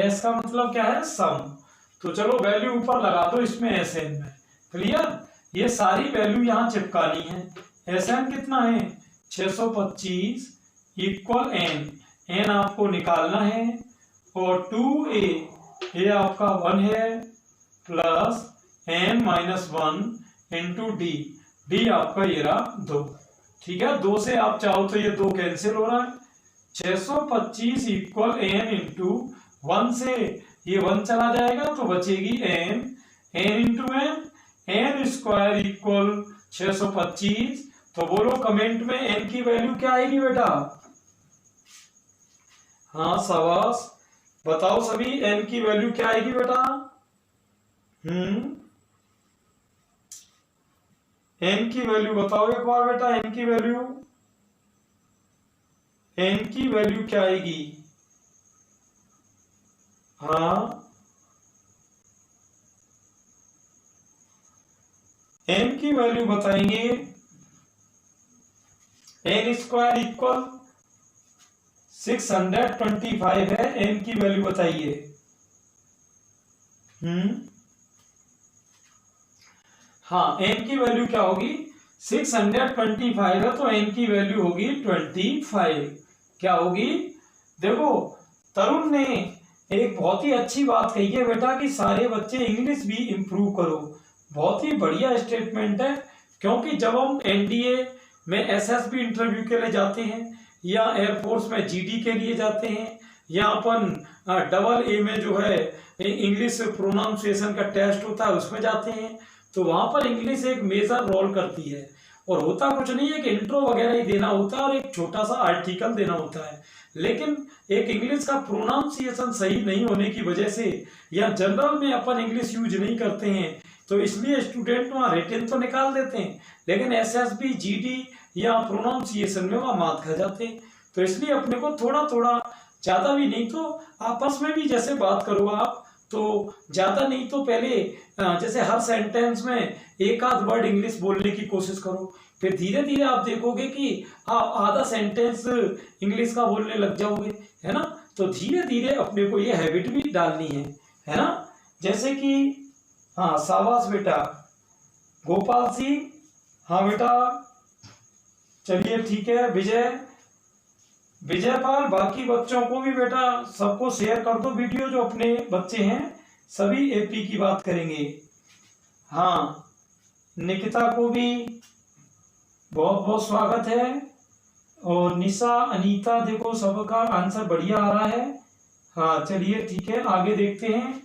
s का मतलब क्या है? सम। तो चलो वैल्यू ऊपर लगा दो इसमें Sn में। क्लियर? ये सारी वैल्यू यहाँ चिपकानी है। Sn कितना है? 625 इक्वल n आपको निकालना है, और 2a ये आपका 1 है प्लस n - 1 इंटू डी आपका ये रहा 2। ठीक है? 2 से आप चाहो तो ये 2 कैंसिल हो रहा है। 625 इक्वल n इंटू 1 से ये 1 चला जाएगा तो बचेगी n into n square equal 625। तो बोलो कमेंट में n की वैल्यू क्या आएगी बेटा? हाँ शाबाश, बताओ सभी n की वैल्यू क्या आएगी बेटा? n की वैल्यू बताओ एक बार बेटा। n की वैल्यू क्या आएगी? हाँ n की वैल्यू बताएंगे। n स्क्वायर इक्वल 625 है, n की वैल्यू बताइए। हाँ n की वैल्यू क्या होगी? 625 है तो n की वैल्यू होगी 25। क्या होगी? देखो तरुण ने एक बहुत ही अच्छी बात कही है बेटा कि सारे बच्चे इंग्लिश भी इंप्रूव करो। बहुत ही बढ़िया स्टेटमेंट है, क्योंकि जब हम एनडीए में एसएसबी इंटरव्यू के लिए जाते हैं, या एयरफोर्स में जीडी के लिए जाते हैं, या अपन AA में जो है इंग्लिश प्रोनाउंसिएशन का टेस्ट होता है उसमें जाते हैं, तो वहां पर इंग्लिश एक मेजर रोल करती है। और होता कुछ नहीं है कि इंट्रो वगैरह ही देना होता है और एक छोटा सा आर्टिकल देना होता है, लेकिन एक इंग्लिश का प्रोनाउंसिएशन सही नहीं होने की वजह से या जनरल में अपन इंग्लिश यूज नहीं करते हैं तो इसलिए स्टूडेंट वहाँ रिटन तो निकाल देते हैं, लेकिन एसएसबी जीडी या प्रोनाउंसिएशन में वहाँ मात खा जाते हैं। तो इसलिए अपने को थोड़ा थोड़ा, ज़्यादा भी नहीं तो आपस में भी जैसे बात करो आप, तो ज़्यादा नहीं तो पहले जैसे हर सेंटेंस में एक आध वर्ड इंग्लिश बोलने की कोशिश करो, फिर धीरे धीरे आप देखोगे कि आप आधा सेंटेंस इंग्लिश का बोलने लग जाओगे, है ना। तो धीरे धीरे अपने को ये हैबिट भी डालनी है ना। जैसे कि हाँ, शाबाश बेटा गोपाल सिंह, हाँ बेटा, चलिए ठीक है। विजयपाल, बाकी बच्चों को भी बेटा सबको शेयर कर दो वीडियो, जो अपने बच्चे हैं सभी एपी की बात करेंगे। हाँ, निकिता को भी बहुत बहुत स्वागत है, और निशा, अनीता, देखो सबका आंसर बढ़िया आ रहा है। हाँ चलिए ठीक है, आगे देखते हैं।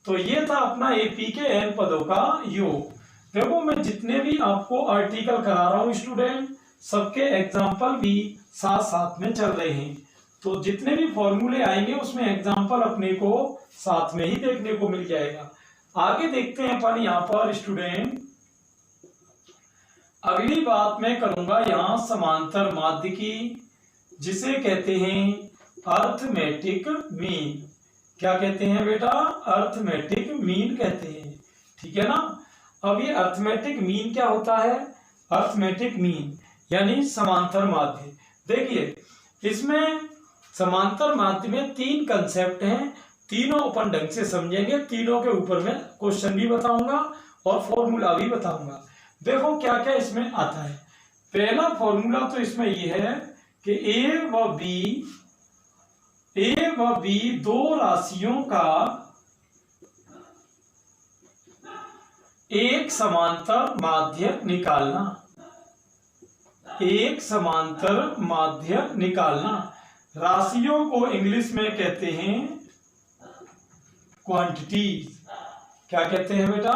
तो ये था अपना एपी के एन पदों का योग। देखो मैं जितने भी आपको आर्टिकल करा रहा हूँ स्टूडेंट, सबके एग्जाम्पल भी साथ साथ में चल रहे हैं, तो जितने भी फॉर्मूले आएंगे उसमें एग्जाम्पल अपने को साथ में ही देखने को मिल जाएगा। आगे देखते हैं अपन यहाँ पर स्टूडेंट, अगली बात मैं करूंगा यहाँ समांतर माध्य की, जिसे कहते हैं अर्थमेटिक मीन। क्या कहते हैं बेटा? अर्थमेटिक मीन कहते हैं, ठीक है ना। अब ये अर्थमेटिक मीन क्या होता है? अर्थमेटिक मीन यानी समांतर माध्य। देखिए इसमें समांतर माध्य में तीन कंसेप्ट हैं, तीनों अपन ढंग से समझेंगे, तीनों के ऊपर मैं क्वेश्चन भी बताऊंगा और फॉर्मूला भी बताऊंगा। देखो क्या क्या इसमें आता है। पहला फॉर्मूला तो इसमें यह है कि ए व बी दो राशियों का एक समांतर माध्य निकालना, एक समांतर माध्य निकालना। राशियों को इंग्लिश में कहते हैं क्वांटिटीज। क्या कहते हैं बेटा?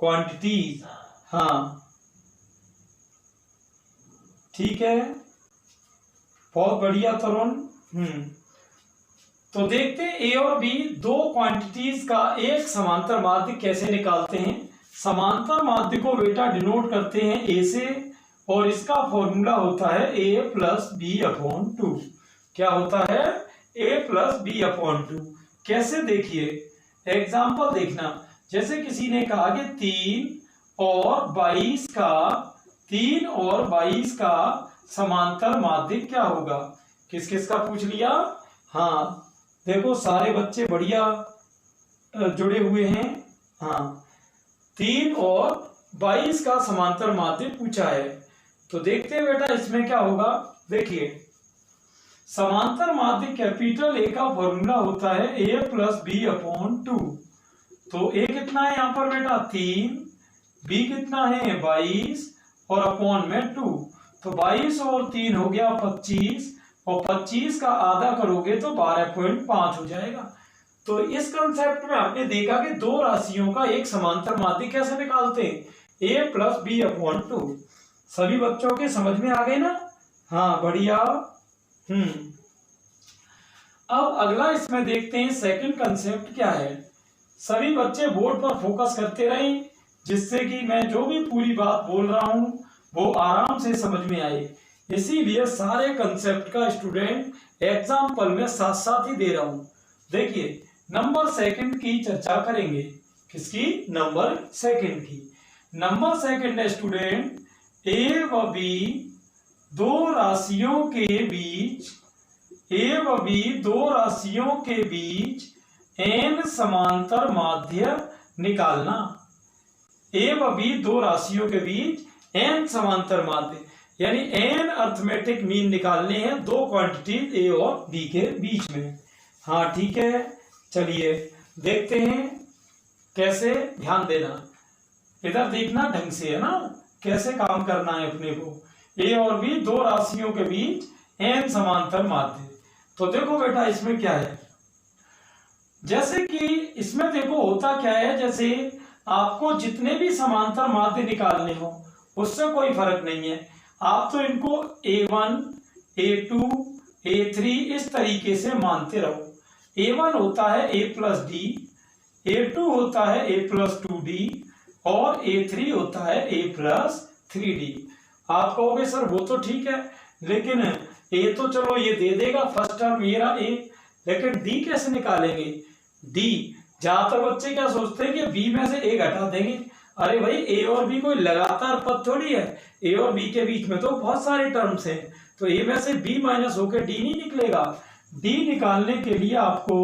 क्वांटिटीज। हाँ ठीक है, बहुत बढ़िया तरुण। तो देखते हैं ए और बी दो क्वांटिटीज का एक समांतर माध्य कैसे निकालते हैं। समांतर माध्य को बेटा डिनोट करते हैं ए से, और इसका फॉर्मूला होता है ए प्लस बी अपॉन टू। क्या होता है? ए प्लस बी अपॉन टू। कैसे? देखिए एग्जाम्पल देखना, जैसे किसी ने कहा कि 3 और 22 का समांतर माध्य क्या होगा। किस किस का पूछ लिया? हाँ देखो सारे बच्चे बढ़िया जुड़े हुए हैं। हाँ 3 और 22 का समांतर माध्य पूछा है, तो देखते हैं बेटा इसमें क्या होगा। देखिए समांतर माध्य कैपिटल ए का फॉर्मूला होता है ए प्लस बी अपॉन टू। तो ए कितना है यहाँ पर बेटा? 3, बी कितना है? 22 और अपॉन में 2। तो 22 और 3 हो गया 25, और 25 का आधा करोगे तो 12.5 हो जाएगा। तो इस कंसेप्ट में आपने देखा कि दो राशियों का एक समांतर माध्य कैसे निकालते हैं, ए प्लस बी अपॉन टू। सभी बच्चों के समझ में आ गए ना? हाँ बढ़िया। अब अगला इसमें देखते हैं सेकंड कंसेप्ट क्या है। सभी बच्चे बोर्ड पर फोकस करते रहें, जिससे कि मैं जो भी पूरी बात बोल रहा हूं वो आराम से समझ में आए। इसीलिए सारे कंसेप्ट का स्टूडेंट एग्जाम्पल में साथ साथ ही दे रहा हूं। देखिए नंबर सेकंड की चर्चा करेंगे। किसकी? नंबर सेकंड की। नंबर सेकंड है स्टूडेंट, ए व बी दो राशियों के बीच एन समांतर माध्य निकालना। ए व बी दो राशियों के बीच एन समांतर माध्य यानी एन अर्थमेटिक मीन निकालने हैं दो क्वांटिटीज ए और बी के बीच में। हाँ ठीक है, चलिए देखते हैं कैसे। ध्यान देना, इधर देखना ढंग से, है ना, कैसे काम करना है अपने को। ए और बी दो राशियों के बीच एन समांतर माध्य। तो देखो बेटा इसमें क्या है, जैसे कि इसमें देखो होता क्या है, जैसे आपको जितने भी समांतर माध्य निकालने हो उससे कोई फर्क नहीं है। आप तो इनको A1, A2, A3 इस तरीके से मानते रहो। A1 होता है A प्लस डी, A2 होता है A प्लस 2D और A3 होता है A प्लस 3D। आप कहोगे सर वो तो ठीक है, लेकिन A तो चलो ये दे देगा फर्स्ट टर्म मेरा A, लेकिन D कैसे निकालेंगे? D ज्यादातर बच्चे क्या सोचते हैं कि B में से A घटा देंगे। अरे भाई A और B कोई लगातार पद थोड़ी है, A और B के बीच में तो बहुत सारे टर्म्स हैं, तो A में से B माइनस होकर D नहीं निकलेगा। D निकालने के लिए आपको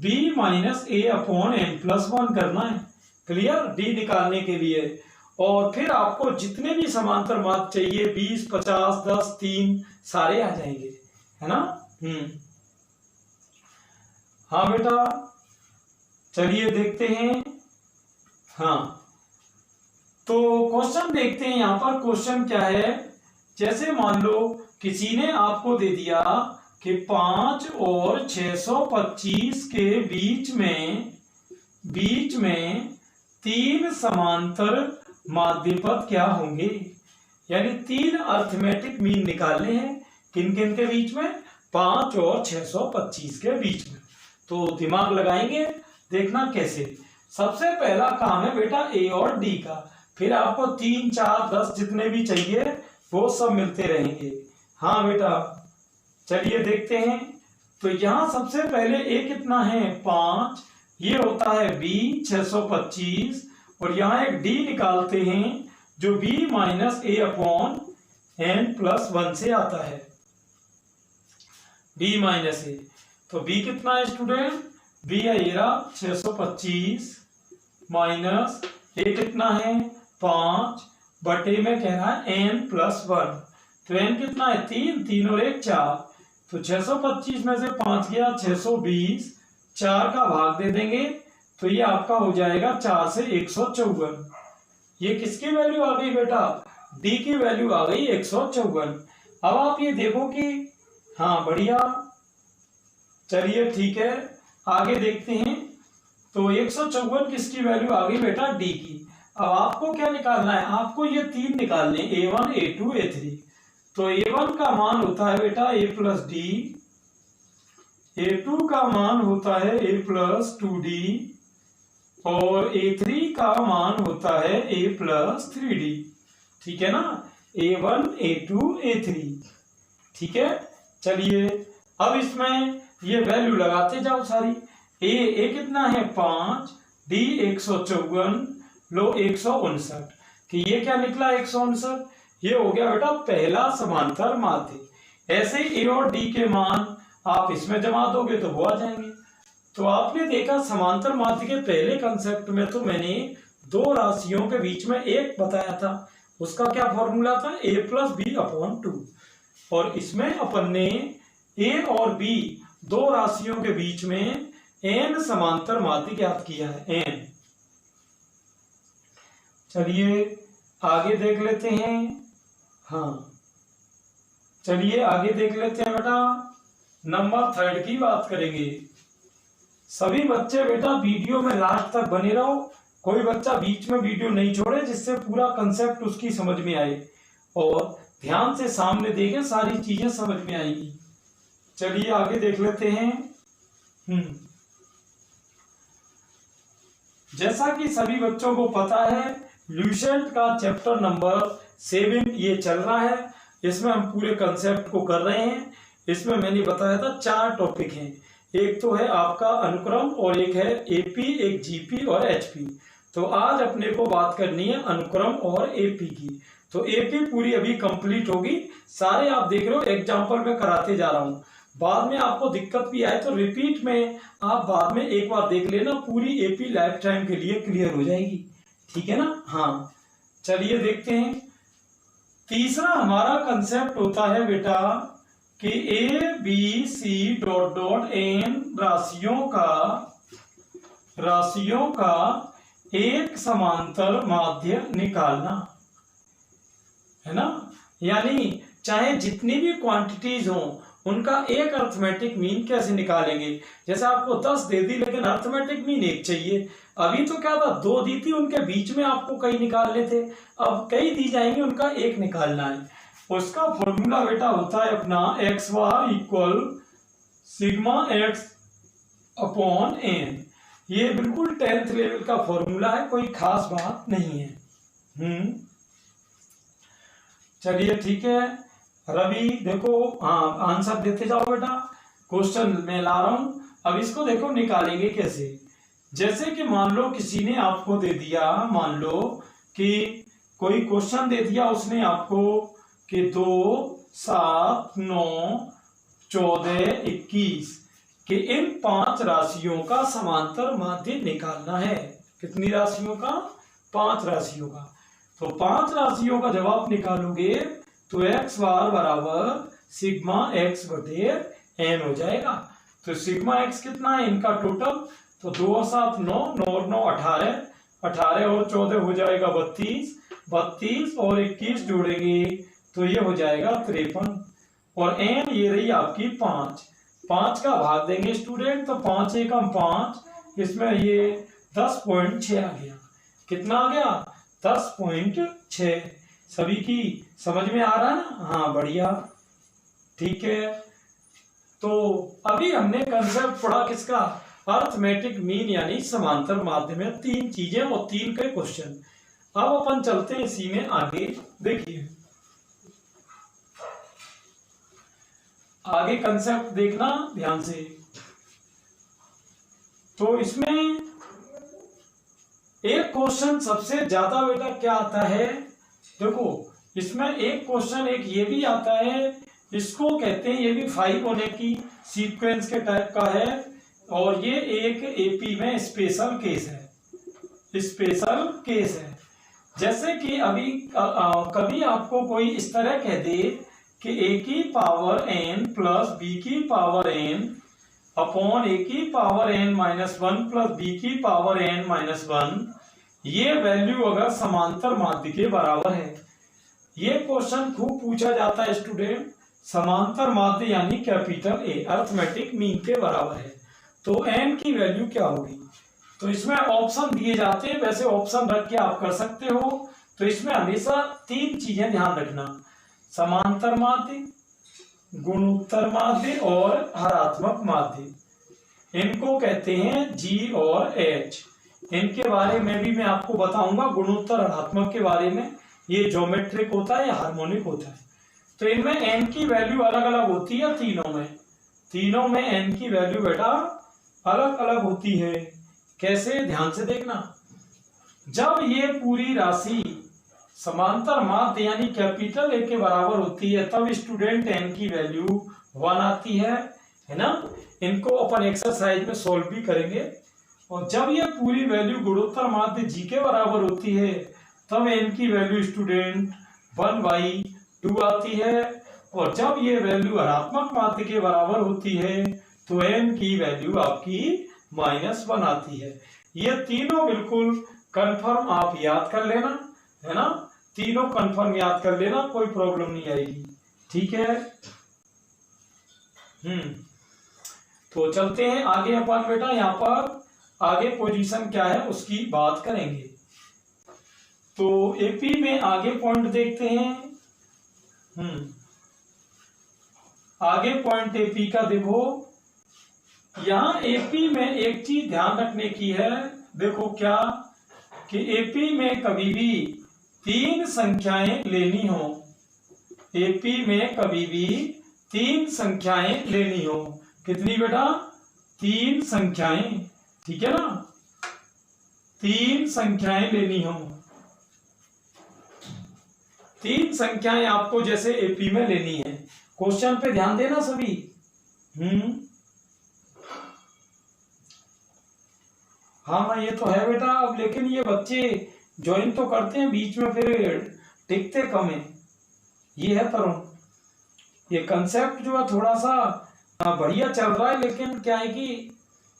B minus A upon n plus 1 करना है। क्लियर? D निकालने के लिए, और फिर आपको जितने भी समांतर मार्ग चाहिए 20, 50, 10, 3 सारे आ जाएंगे, है ना। हाँ बेटा, चलिए देखते हैं। हाँ तो क्वेश्चन देखते हैं। यहाँ पर क्वेश्चन क्या है, जैसे मान लो किसी ने आपको दे दिया कि 5 और 625 के बीच में 3 समांतर माध्य पद क्या होंगे। यानी 3 अर्थमेटिक मीन निकालने हैं। किन किन के बीच में? 5 और 625 के बीच में। तो दिमाग लगाएंगे, देखना कैसे। सबसे पहला काम है बेटा A और D का, फिर आपको 3, 4, 10 जितने भी चाहिए वो सब मिलते रहेंगे। हाँ बेटा, चलिए देखते हैं। तो यहां सबसे पहले A कितना है? 5, ये होता है B 625, और यहाँ एक D निकालते हैं जो B minus A upon n plus 1 से आता है, B माइनस A। तो B कितना है स्टूडेंट? B है येरा 625 माइनस A कितना है? 5 बटे में कह रहा है n प्लस 1। तो n कितना है? 3 और 1 4। तो 625 में से 5 गया 620, 4 का भाग दे देंगे तो ये आपका हो जाएगा 4 से 154। ये किसकी वैल्यू आ गई बेटा? D की वैल्यू आ गई 154। अब आप ये देखो कि हाँ बढ़िया, चलिए ठीक है, आगे देखते हैं। तो 154 किसकी वैल्यू आ गई बेटा? D की। अब आपको क्या निकालना है? आपको ये 3 निकालने, A1, A2, A3। तो A1 का मान होता है बेटा A प्लस D, A2 का मान होता है A प्लस 2D, और A3 का मान होता है A प्लस 3D। ठीक है ना? A1, A2, A3। ठीक है, चलिए अब इसमें ये वैल्यू लगाते जाओ सारी। A कितना है? 5, D 154, लो 159, कि ये क्या निकला? 159। ये हो गया बेटा पहला समांतर माध्य। ऐसे ही A और D के मान आप इसमें जमा दोगे तो वो आ जाएंगे। तो आपने देखा समांतर माध्य के पहले कंसेप्ट में तो मैंने 2 राशियों के बीच में एक बताया था, उसका क्या फॉर्मूला था? A plus B upon 2। और इसमें अपन ने A और B 2 राशियों के बीच में n समांतर माध्य ज्ञात किया है, n। चलिए आगे देख लेते हैं। हाँ चलिए आगे देख लेते हैं बेटा, नंबर 3 की बात करेंगे। सभी बच्चे बेटा वीडियो में लास्ट तक बने रहो, कोई बच्चा बीच में वीडियो नहीं छोड़े, जिससे पूरा कंसेप्ट उसकी समझ में आए, और ध्यान से सामने देखें, सारी चीजें समझ में आएगी। चलिए आगे देख लेते हैं। जैसा कि सभी बच्चों को पता है, ल्यूसेंट का चैप्टर नंबर 7 ये चल रहा है। इसमें हम पूरे कंसेप्ट को कर रहे हैं। इसमें मैंने बताया था 4 टॉपिक हैं। एक तो है आपका अनुक्रम, और एक है एपी, एक जीपी और एचपी। तो आज अपने को बात करनी है अनुक्रम और एपी की। तो एपी पूरी अभी कंप्लीट होगी। सारे आप देख रहे हो एग्जाम्पल में कराते जा रहा हूं। बाद में आपको दिक्कत भी आए तो रिपीट में आप बाद में एक बार देख लेना, पूरी एपी लाइफ टाइम के लिए क्लियर हो जाएगी। ठीक है ना? हाँ चलिए देखते हैं। तीसरा हमारा कंसेप्ट होता है बेटा कि a b c dot dot n राशियों का एक समांतर माध्य निकालना, है ना। यानी चाहे जितनी भी क्वांटिटीज हो उनका एक अर्थमेटिक मीन कैसे निकालेंगे। जैसे आपको 10 दे दी लेकिन अर्थमेटिक मीन 1 चाहिए। अभी तो क्या था, 2 दी थी, उनके बीच में आपको कई निकालने थे, अब कई दी जाएंगे, उनका एक निकालना है। उसका फॉर्मूला बेटा होता है अपना x bar equal sigma x upon n. ये बिल्कुल 10th लेवल का फॉर्मूला है, कोई खास बात नहीं है। चलिए ठीक है रवि, देखो हाँ आंसर देते जाओ बेटा, क्वेश्चन मैं ला रहा हूं। अब इसको देखो निकालेंगे कैसे। जैसे कि मान लो किसी ने आपको दे दिया, मान लो कि कोई क्वेश्चन दे दिया उसने आपको कि 2, 7, 9, 14, 21 कि इन 5 राशियों का समांतर माध्य निकालना है। कितनी राशियों का? 5 राशियों का। तो 5 राशियों का जब आप निकालोगे तो एक्स बार बराबर सिग्मा एक्स बटे एन हो जाएगा। तो सिग्मा एक्स कितना है इनका टोटल, तो 2 और 7 9, 9 और 9 18, 18 और 14 हो जाएगा 32, 32 और 21 जोड़ेंगे तो ये हो जाएगा 53। और एन ये रही आपकी 5, 5 का भाग देंगे स्टूडेंट, तो 5 एकम 5, इसमें ये 10.6 आ गया। कितना आ गया? 10.6। सभी की समझ में आ रहा है ना? हाँ बढ़िया, ठीक है। तो अभी हमने कंसेप्ट पढ़ा किसका? अर्थमेटिक मीन यानी समांतर माध्य में 3 चीजें और 3 के क्वेश्चन। अब अपन चलते हैं इसी में आगे। देखिए आगे कंसेप्ट देखना ध्यान से। तो इसमें एक क्वेश्चन सबसे ज्यादा बेटा क्या आता है, देखो इसमें एक क्वेश्चन एक ये भी आता है, इसको कहते हैं, ये भी 5 होने की सीक्वेंस के टाइप का है, और ये एक एपी में स्पेशल केस है, स्पेशल केस है। जैसे कि अभी कभी आपको कोई इस तरह कह दे कि a की पावर n प्लस b की पावर n अपॉन a की power n minus 1 plus b की पावर n माइनस 1, ये वैल्यू अगर समांतर माध्य के बराबर है। ये क्वेश्चन खूब पूछा जाता है स्टूडेंट। समांतर माध्य यानी कैपिटल ए अर्थमेटिक मीन के बराबर है, तो n की वैल्यू क्या होगी। तो इसमें ऑप्शन दिए जाते हैं, वैसे ऑप्शन रख के आप कर सकते हो। तो इसमें हमेशा 3 चीजें ध्यान रखना, समांतर माध्य, गुणोत्तर माध्य और हरात्मक माध्य। इनको कहते हैं G और H। इनके बारे में भी मैं आपको बताऊंगा, गुणोत्तर हरात्मक के बारे में। ये ज्योमेट्रिक होता है या हार्मोनिक होता है। तो इनमें n की वैल्यू अलग अलग होती है, तीनों में n की वैल्यू बेटा अलग अलग होती है। कैसे? ध्यान से देखना। जब ये पूरी राशि समांतर माध्य यानी कैपिटल ए के बराबर होती है तब स्टूडेंट n की वैल्यू 1 आती है ना। इनको अपन एक्सरसाइज में सॉल्व भी करेंगे। और जब ये पूरी वैल्यू गुणोत्तर माध्य g के बराबर होती है तब n की वैल्यू स्टूडेंट 1/2 आती है। और जब ये वैल्यू हरात्मक माध्य के बराबर होती है तो n की वैल्यू आपकी -1 आती है। ये तीनों बिल्कुल कंफर्म आप याद कर लेना, है ना। तीनों कंफर्म याद कर लेना, कोई प्रॉब्लम नहीं आएगी, ठीक है। तो चलते हैं आगे अपन बेटा, यहाँ पर आगे पोजीशन क्या है उसकी बात करेंगे। तो एपी में आगे पॉइंट देखते हैं। आगे पॉइंट एपी का देखो, यहां एपी में एक चीज ध्यान रखने की है। देखो क्या कि एपी में कभी भी 3 संख्याएं लेनी हो, एपी में कभी भी 3 संख्याएं लेनी हो। कितनी बेटा? 3 संख्याएं, ठीक है ना। 3 संख्याएं लेनी हो, 3 संख्याएं आपको जैसे एपी में लेनी है। क्वेश्चन पे ध्यान देना सभी। हाँ ये तो है बेटा। अब लेकिन ये बच्चे ज्वाइन तो करते हैं, बीच में फिर टिकते कम है। ये है तरुण, ये कंसेप्ट जो है थोड़ा सा बढ़िया चल रहा है, लेकिन क्या है कि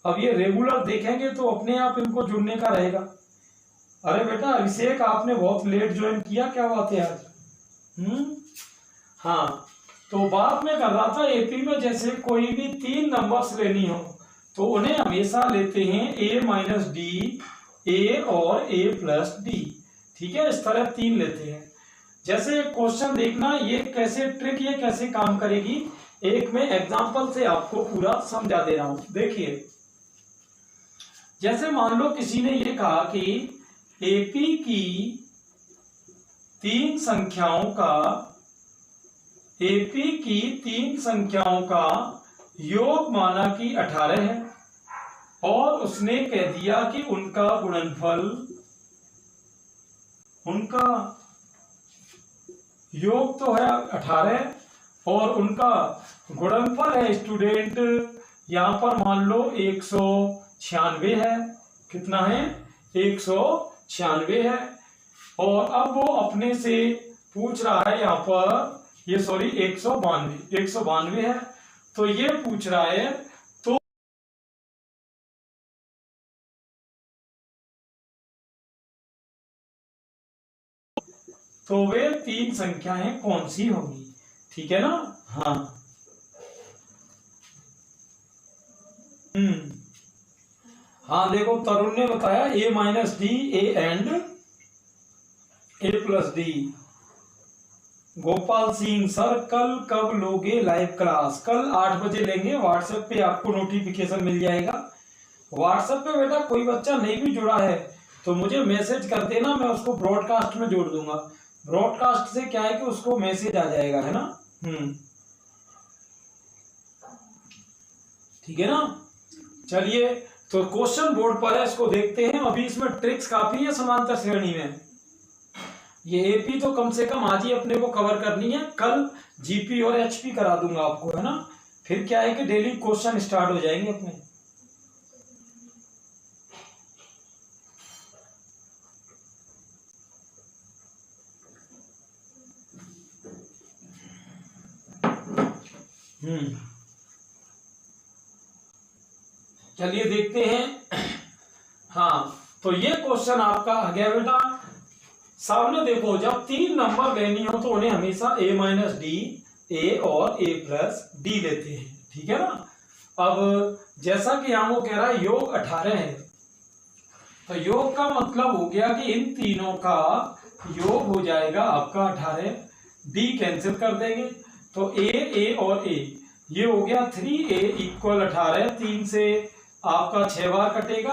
अब ये रेगुलर देखेंगे तो अपने आप इनको जुड़ने का रहेगा। अरे बेटा अभिषेक, आपने बहुत लेट ज्वाइन किया, क्या बात है आज? हाँ तो बात में कर रहा था एपी में जैसे कोई भी 3 नंबर्स लेनी हो तो उन्हें हमेशा लेते हैं ए माइनस डी, ए और ए प्लस डी। ठीक है, इस तरह 3 लेते हैं। जैसे क्वेश्चन देखना ये कैसे ट्रिक ये कैसे काम करेगी, एक मैं एग्जांपल से आपको पूरा समझा दे रहा हूं। देखिए, जैसे मान लो किसी ने ये कहा कि एपी की 3 संख्याओं का एपी की 3 संख्याओं का योग माना कि 18 है और उसने कह दिया कि उनका गुणनफल, उनका योग तो है 18 और उनका गुणनफल है स्टूडेंट यहां पर मान लो 196 है। कितना है? 196 है। और अब वो अपने से पूछ रहा है यहां पर, ये सॉरी 192 है। तो ये पूछ रहा है तो वे 3 संख्याएं कौन सी होंगी। ठीक है ना? हाँ। हाँ देखो, तरुण ने बताया a minus d, a and a plus d. Gopal Singh, sir कल कब लोगे लाइव क्लास? कल 8 बजे लेंगे। व्हाट्सएप पे आपको नोटिफिकेशन मिल जाएगा। व्हाट्सएप पे बेटा कोई बच्चा नहीं भी जुड़ा है तो मुझे मैसेज कर देना, मैं उसको ब्रॉडकास्ट में जोड़ दूंगा। ब्रॉडकास्ट से क्या है कि उसको मैसेज आ जाएगा, है ना? ठीक है ना? चलिए, तो क्वेश्चन बोर्ड पर है, इसको देखते हैं। अभी इसमें ट्रिक्स काफी है समांतर श्रेणी में। ये एपी तो कम से कम आज ही अपने को कवर करनी है, कल जीपी और एचपी करा दूंगा आपको, है ना? फिर क्या है कि डेली क्वेश्चन स्टार्ट हो जाएंगे अपने। चलिए देखते हैं। हाँ, तो ये क्वेश्चन आपका आ गया बेटा। सामने देखो, जब 3 नंबर लेनी हो तो उन्हें हमेशा ए माइनस डी, ए और ए प्लस डी लेते हैं। ठीक है ना? अब जैसा कि यहां वो कह रहा है योग 18 है, तो योग का मतलब हो गया कि इन तीनों का योग हो जाएगा आपका 18। डी कैंसिल कर देंगे तो ए और ए, ये हो गया 3a इक्वल 18। 3 से आपका 6 बार कटेगा।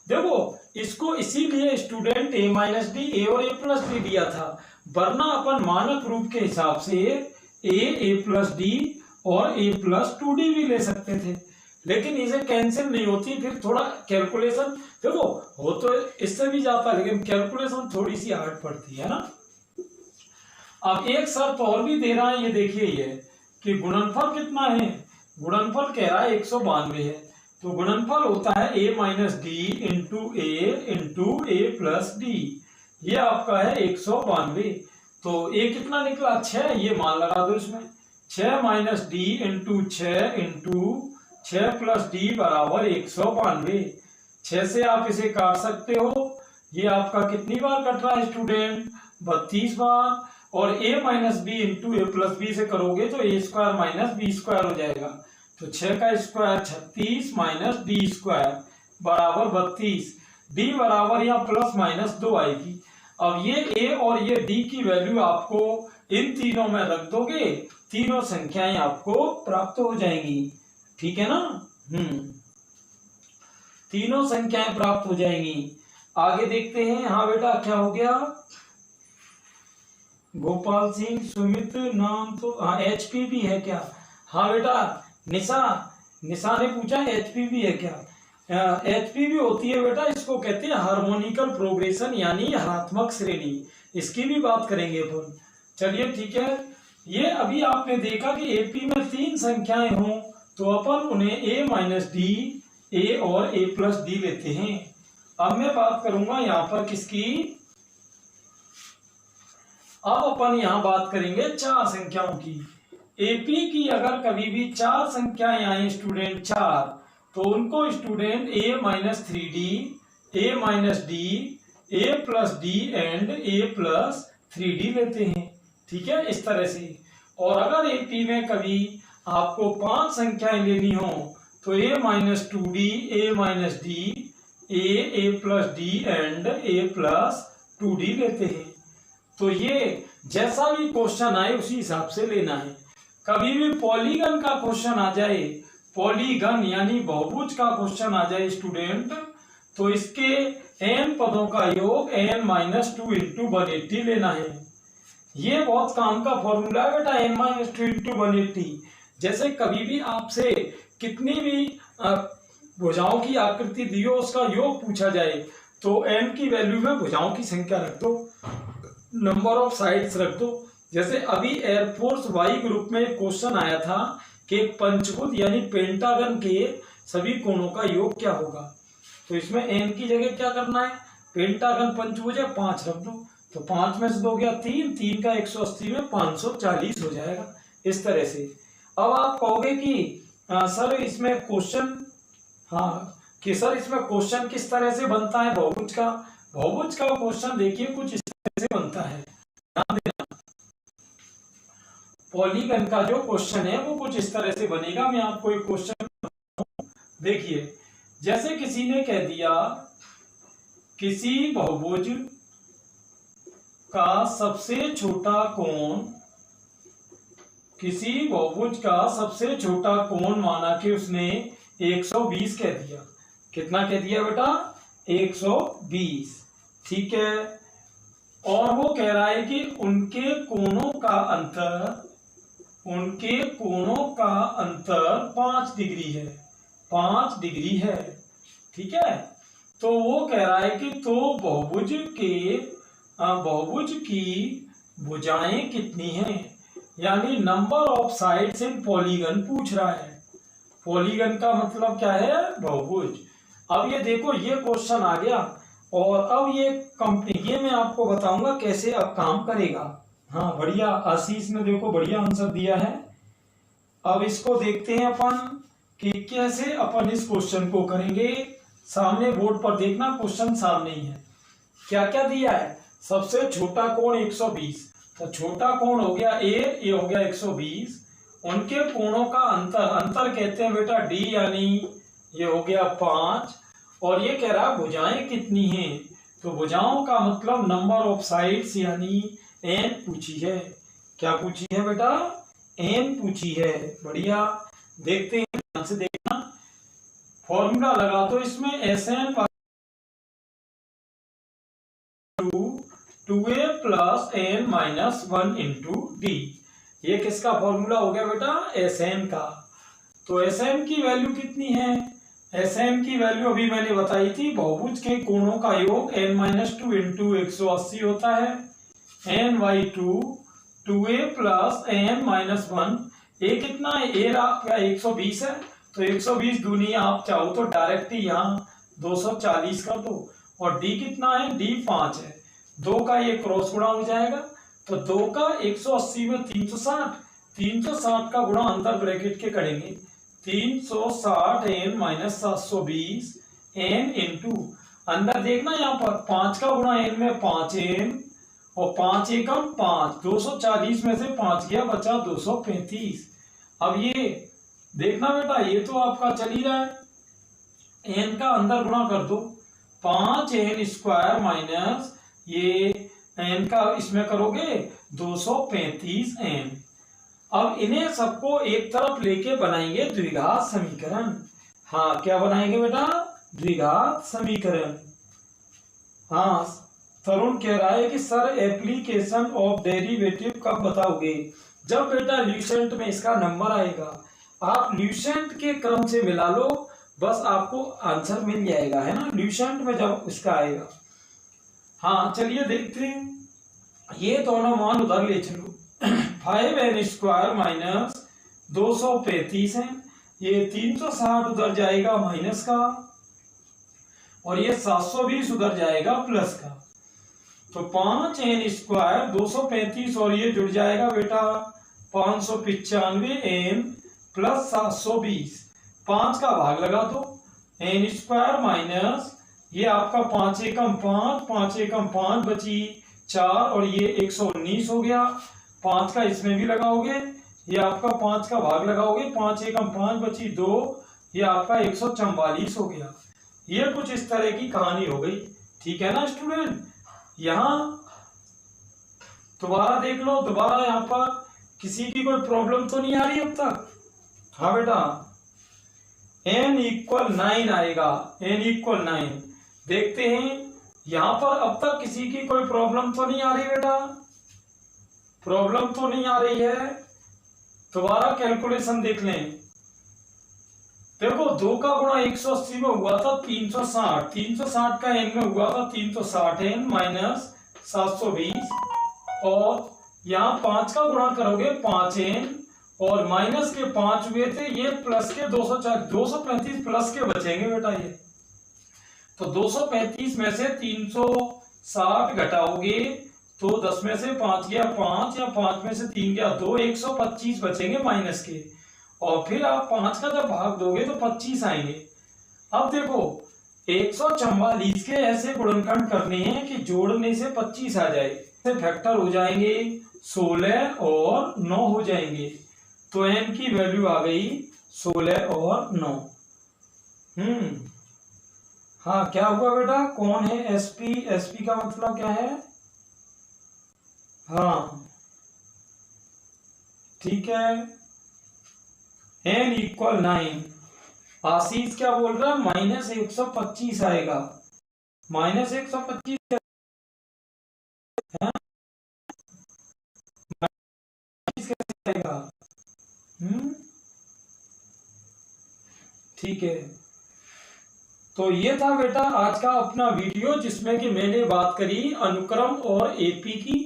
देखो, इसको इसीलिए स्टूडेंट ए माइनस डी, ए और ए प्लस डी दिया था, वरना अपन मानक रूप के हिसाब से ए प्लस डी और ए प्लस 2d भी ले सकते थे, लेकिन इसे कैंसिल नहीं होती। फिर थोड़ा कैलकुलेशन, देखो हो तो इससे भी जाता, लेकिन कैलकुलेशन थोड़ी सी हार्ड पड़ती है ना। अब एक शर्त और भी दे रहा है, ये देखिए ये कि गुणनफल कितना है। गुणनफल कह रहा है 192 है, तो गुणनफल होता है ए minus D into a plus D. ये आपका है 192। तो ए कितना निकला? 6। ये मान लगा दो इसमें, 6 minus D into 6 plus D बराबर 192। 6 से आप इसे काट सकते हो। ये आपका कितनी बार कट रहा है स्टूडेंट? 32 बार। और a minus b into a plus b से करोगे तो a square minus b square हो जाएगा। तो 6 का स्क्वायर 36 माइनस डी स्क्वायर बराबर 32। डी बराबर यहाँ प्लस माइनस 2 आएगी। अब ये a और ये d की वैल्यू आपको इन तीनों में रख दोगे, तीनों संख्याएं आपको प्राप्त हो जाएंगी। ठीक है ना? तीनों संख्याएं प्राप्त हो जाएंगी। आगे देखते हैं। हाँ बेटा, क्या हो गया? गोपाल सिंह, सुमित नाम तो, हाँ एचपी भी है क्या? हाँ बेटा, निशा ने पूछा एचपी भी है क्या? एचपी भी होती है बेटा, इसको कहते हैं हार्मोनिकल प्रोग्रेशन यानी हरात्मक श्रेणी। इसकी भी बात करेंगे अपन। चलिए ठीक है। ये अभी आपने देखा कि एपी में 3 संख्याएं हों तो अपन उन्हें ए माइनस डी, ए और ए प्लस डी लेते हैं। अब मैं बात करूंगा यहां पर किसकी? अब अपन यहां बात करेंगे 4 संख्याओं की। एपी की अगर कभी भी 4 संख्याएं आए स्टूडेंट 4, तो उनको student A minus 3d, A minus d, A plus D and a plus 3d लेते हैं। ठीक है, इस तरह से। और अगर एपी में कभी आपको 5 संख्याएं लेनी हो तो a minus 2d, a minus D, a plus D and a plus 2d लेते हैं। तो ये जैसा भी क्वेश्चन आए उसी हिसाब से लेना है। कभी भी पॉलीगन का क्वेश्चन आ जाए, पॉलीगन यानी बहुभुज का क्वेश्चन आ जाए स्टूडेंट, तो इसके n पदों का योग n माइनस 2 इंटू 180 लेना है। ये बहुत काम का फॉर्मूला है बेटा, n माइनस 2 इंटू 180। जैसे कभी भी आपसे कितनी भी भुजाओं की आकृति दी हो उसका योग पूछा जाए तो n की वैल्यू में भुजाओं की संख्या रख दो, नंबर ऑफ साइड्स रख दो। जैसे अभी एयरफोर्स वाई ग्रुप में एक क्वेश्चन आया था कि पंचभुज यानी पेंटागन के सभी कोणों का योग क्या होगा, तो इसमें n की जगह क्या करना है, पेंटागन पंचभुज है 5 रख दो, तो 5 में से 2 गया 3, 3 का 180 में 540 हो जाएगा। इस तरह से अब आप कहोगे कि सर इसमें क्वेश्चन, हाँ कि सर इसमें क्वेश्चन किस तरह से बनता है बहुभुज का। बहुभुज का क्वेश्चन देखिए कुछ इस तरह से बनता है, ध्यान देना। पॉलीगन का जो क्वेश्चन है वो कुछ इस तरह से बनेगा। मैं आपको एक क्वेश्चन देखिए, जैसे किसी ने कह दिया किसी बहुभुज का सबसे छोटा कोण, किसी बहुभुज का सबसे छोटा कोण माना कि उसने 120 कह दिया। कितना कह दिया बेटा, 120, ठीक है। और वो कह रहा है कि उनके कोणों का अंतर, उनके कोणों का अंतर 5 डिग्री है, 5 डिग्री है, ठीक है। तो वो कह रहा है कि तो बहुभुज की भुजाएं कितनी हैं, यानी number of sides in polygon पूछ रहा है। पॉलीगन का मतलब क्या है, बहुभुज। अब ये देखो ये क्वेश्चन आ गया और अब ये मैं आपको बताऊंगा कैसे अब काम करेगा। हाँ बढ़िया, आशीष ने देखो बढ़िया आंसर दिया है। अब इसको देखते हैं अपन कि कैसे अपन इस क्वेश्चन को करेंगे। सामने बोर्ड पर देखना, क्वेश्चन सामने ही है। क्या क्या दिया है, सबसे छोटा कोण 120, तो छोटा कोण हो गया a, ये हो गया 120। उनके कोणों का अंतर, अंतर कहते हैं बेटा d, यानी ये हो गया 5। और ये कह रहा है भुजाएं कितनी हैं, तो भुजाओं का मतलब नंबर ऑफ साइड्स यानी n पूछी है। क्या पूछी है बेटा, n पूछी है। बढ़िया, देखते हैं, ध्यान से देखना। फॉर्मूला लगा दो इसमें, Sn 2a plus n minus 1 into D. ये किसका फॉर्मूला हो गया बेटा, Sn का। तो Sn की वैल्यू कितनी है, Sn की वैल्यू अभी मैंने बताई थी, बहुभुज के कोणों का योग n माइनस 2 इंटू 180 होता है, n by 2, 2a plus n minus 1। ए कितना है, ए आपका 120 है, तो 120 दूनी आप चाहो तो डायरेक्ट ही यहाँ 240 कर दो। और डी कितना है, डी 5 है, 2 का ये क्रॉस गुणा हो जाएगा, तो 2 का 180 में 360, 360 का गुणा अंदर ब्रैकेट के करेंगे, 360 n माइनस 720 n इंटू अंदर देखना यहाँ पर 5 का गुणा n में 5n और 5 एकम 5, 240 में से 5 गया, बचा 235। अब ये देखना बेटा, ये तो आपका चल ही रहा है, n का अंदर गुणा कर दो, 5n स्क्वायर माइनस ये n का इसमें करोगे 235n। अब इन्हें सबको एक तरफ लेके बनाएंगे द्विघात समीकरण। हाँ क्या बनाएंगे बेटा, द्विघात समीकरण। हाँ तरुण कह रहा है कि सर एप्लीकेशन ऑफ डेरिवेटिव कब बताओगे, जब बेटा ल्यूसेंट में इसका नंबर आएगा। आप ल्यूसेंट के क्रम से मिला लो, बस आपको आंसर मिल जाएगा, है ना, ल्यूसेंट में जब इसका आएगा। हाँ चलिए देखते हैं, ये दोनों मान उधर ले चलो, 5n स्क्वायर माइनस 235 है, ये 360 उधर जाएगा माइनस का, और ये 720 उधर जाएगा प्लस का। तो 5n स्क्वायर 235 और ये जुड़ जाएगा बेटा 595n प्लस 720, 5 का भाग लगा दो, n स्क्वायर माइनस ये आपका 5 एकम 5, 5 एकम 5 बची 4 और ये 119 हो गया, 5 का इसमें भी लगाओगे, ये आपका 5 का भाग लगाओगे, 5 एकम 5 बची 2, ये आपका 144 हो गया। ये कुछ इस तरह की कहानी हो गई। ठीक है ना स्टूडेंट। यहाँ दोबारा देख लो, दोबारा यहाँ पर किसी की कोई प्रॉब्लम तो नहीं आ रही अब तक? हाँ बेटा, n इक्वल 9 आएगा, n इक्वल 9। देखते हैं यहाँ पर अब तक किसी की कोई प्रॉब्लम तो नहीं आ रही बेटा? प्रॉब्लम तो नहीं आ रही है। दोबारा कैलकुलेशन देख लें। देखो 2 का गुणा 180 में हुआ था 360, 360 का n में हुआ था 360 n माइनस 720, और यहाँ 5 का गुणा करोगे 5n और माइनस के 5 हुए थे, ये प्लस के 235 प्लस के बचेंगे बेटा ये। तो 235 में से 360 घटाओगे तो 10 में से 5 गया 5, या 5 में से 3 गया 2, 125 बचेंगे माइनस के। और फिर आप 5 का जब भाग दोगे तो 25 आएंगे। अब देखो 144 के ऐसे गुणनखंड करने हैं कि जोड़ने से 25 आ जाए, फैक्टर हो जाएंगे 16 और 9 हो जाएंगे। तो n की वैल्यू आ गई 16 और 9। हाँ क्या हुआ बेटा? कौन है एसपी? एसपी का मतलब क्या है? हाँ ठीक है, n इक्वल 9। आशीष क्या बोल रहा है? माइनस 125 आएगा, माइनस 125 आएगा। ठीक है, तो ये था बेटा आज का अपना वीडियो, जिसमें कि मैंने बात करी अनुक्रम और एपी की।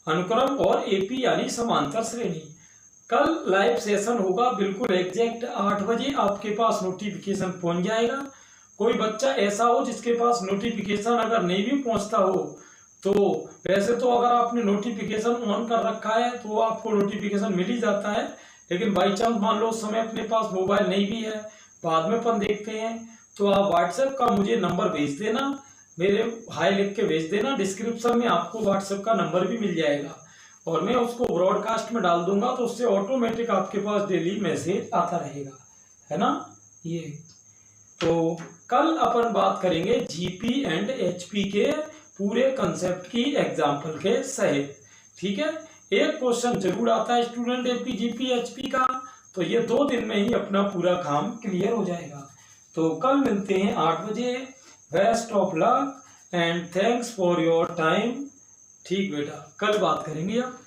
अनुक्रम और एपी यानी समांतर श्रेणी। कल लाइव सेशन होगा बिल्कुल एग्जैक्ट 8 बजे, आपके पास नोटिफिकेशन पहुंच जाएगा। कोई बच्चा ऐसा हो जिसके पास नोटिफिकेशन अगर नहीं भी पहुंचता हो, तो वैसे तो अगर आपने नोटिफिकेशन ऑन कर रखा है तो आपको नोटिफिकेशन मिल ही जाता है, लेकिन बाई चांस मान लो उस समय अपने पास मोबाइल नहीं भी है, बाद में अपन देखते हैं, तो आप व्हाट्सएप का मुझे नंबर भेज देना, मेरे हाई लिख के भेज देना। डिस्क्रिप्शन में आपको व्हाट्सएप का नंबर भी मिल जाएगा और मैं उसको ब्रॉडकास्ट में डाल दूंगा, तो उससे ऑटोमेटिक आपके पास डेली मैसेज आता रहेगा, है ना। ये तो कल अपन बात करेंगे जीपी एंड एचपी के पूरे कंसेप्ट की एग्जाम्पल के सहित। ठीक है, एक क्वेश्चन जरूर आता है स्टूडेंट एपी जीपी एचपी का, तो ये 2 दिन में ही अपना पूरा काम क्लियर हो जाएगा। तो कल मिलते हैं 8 बजे। Best of luck and thanks for your time. ठीक बेटा, कल बात करेंगे अब।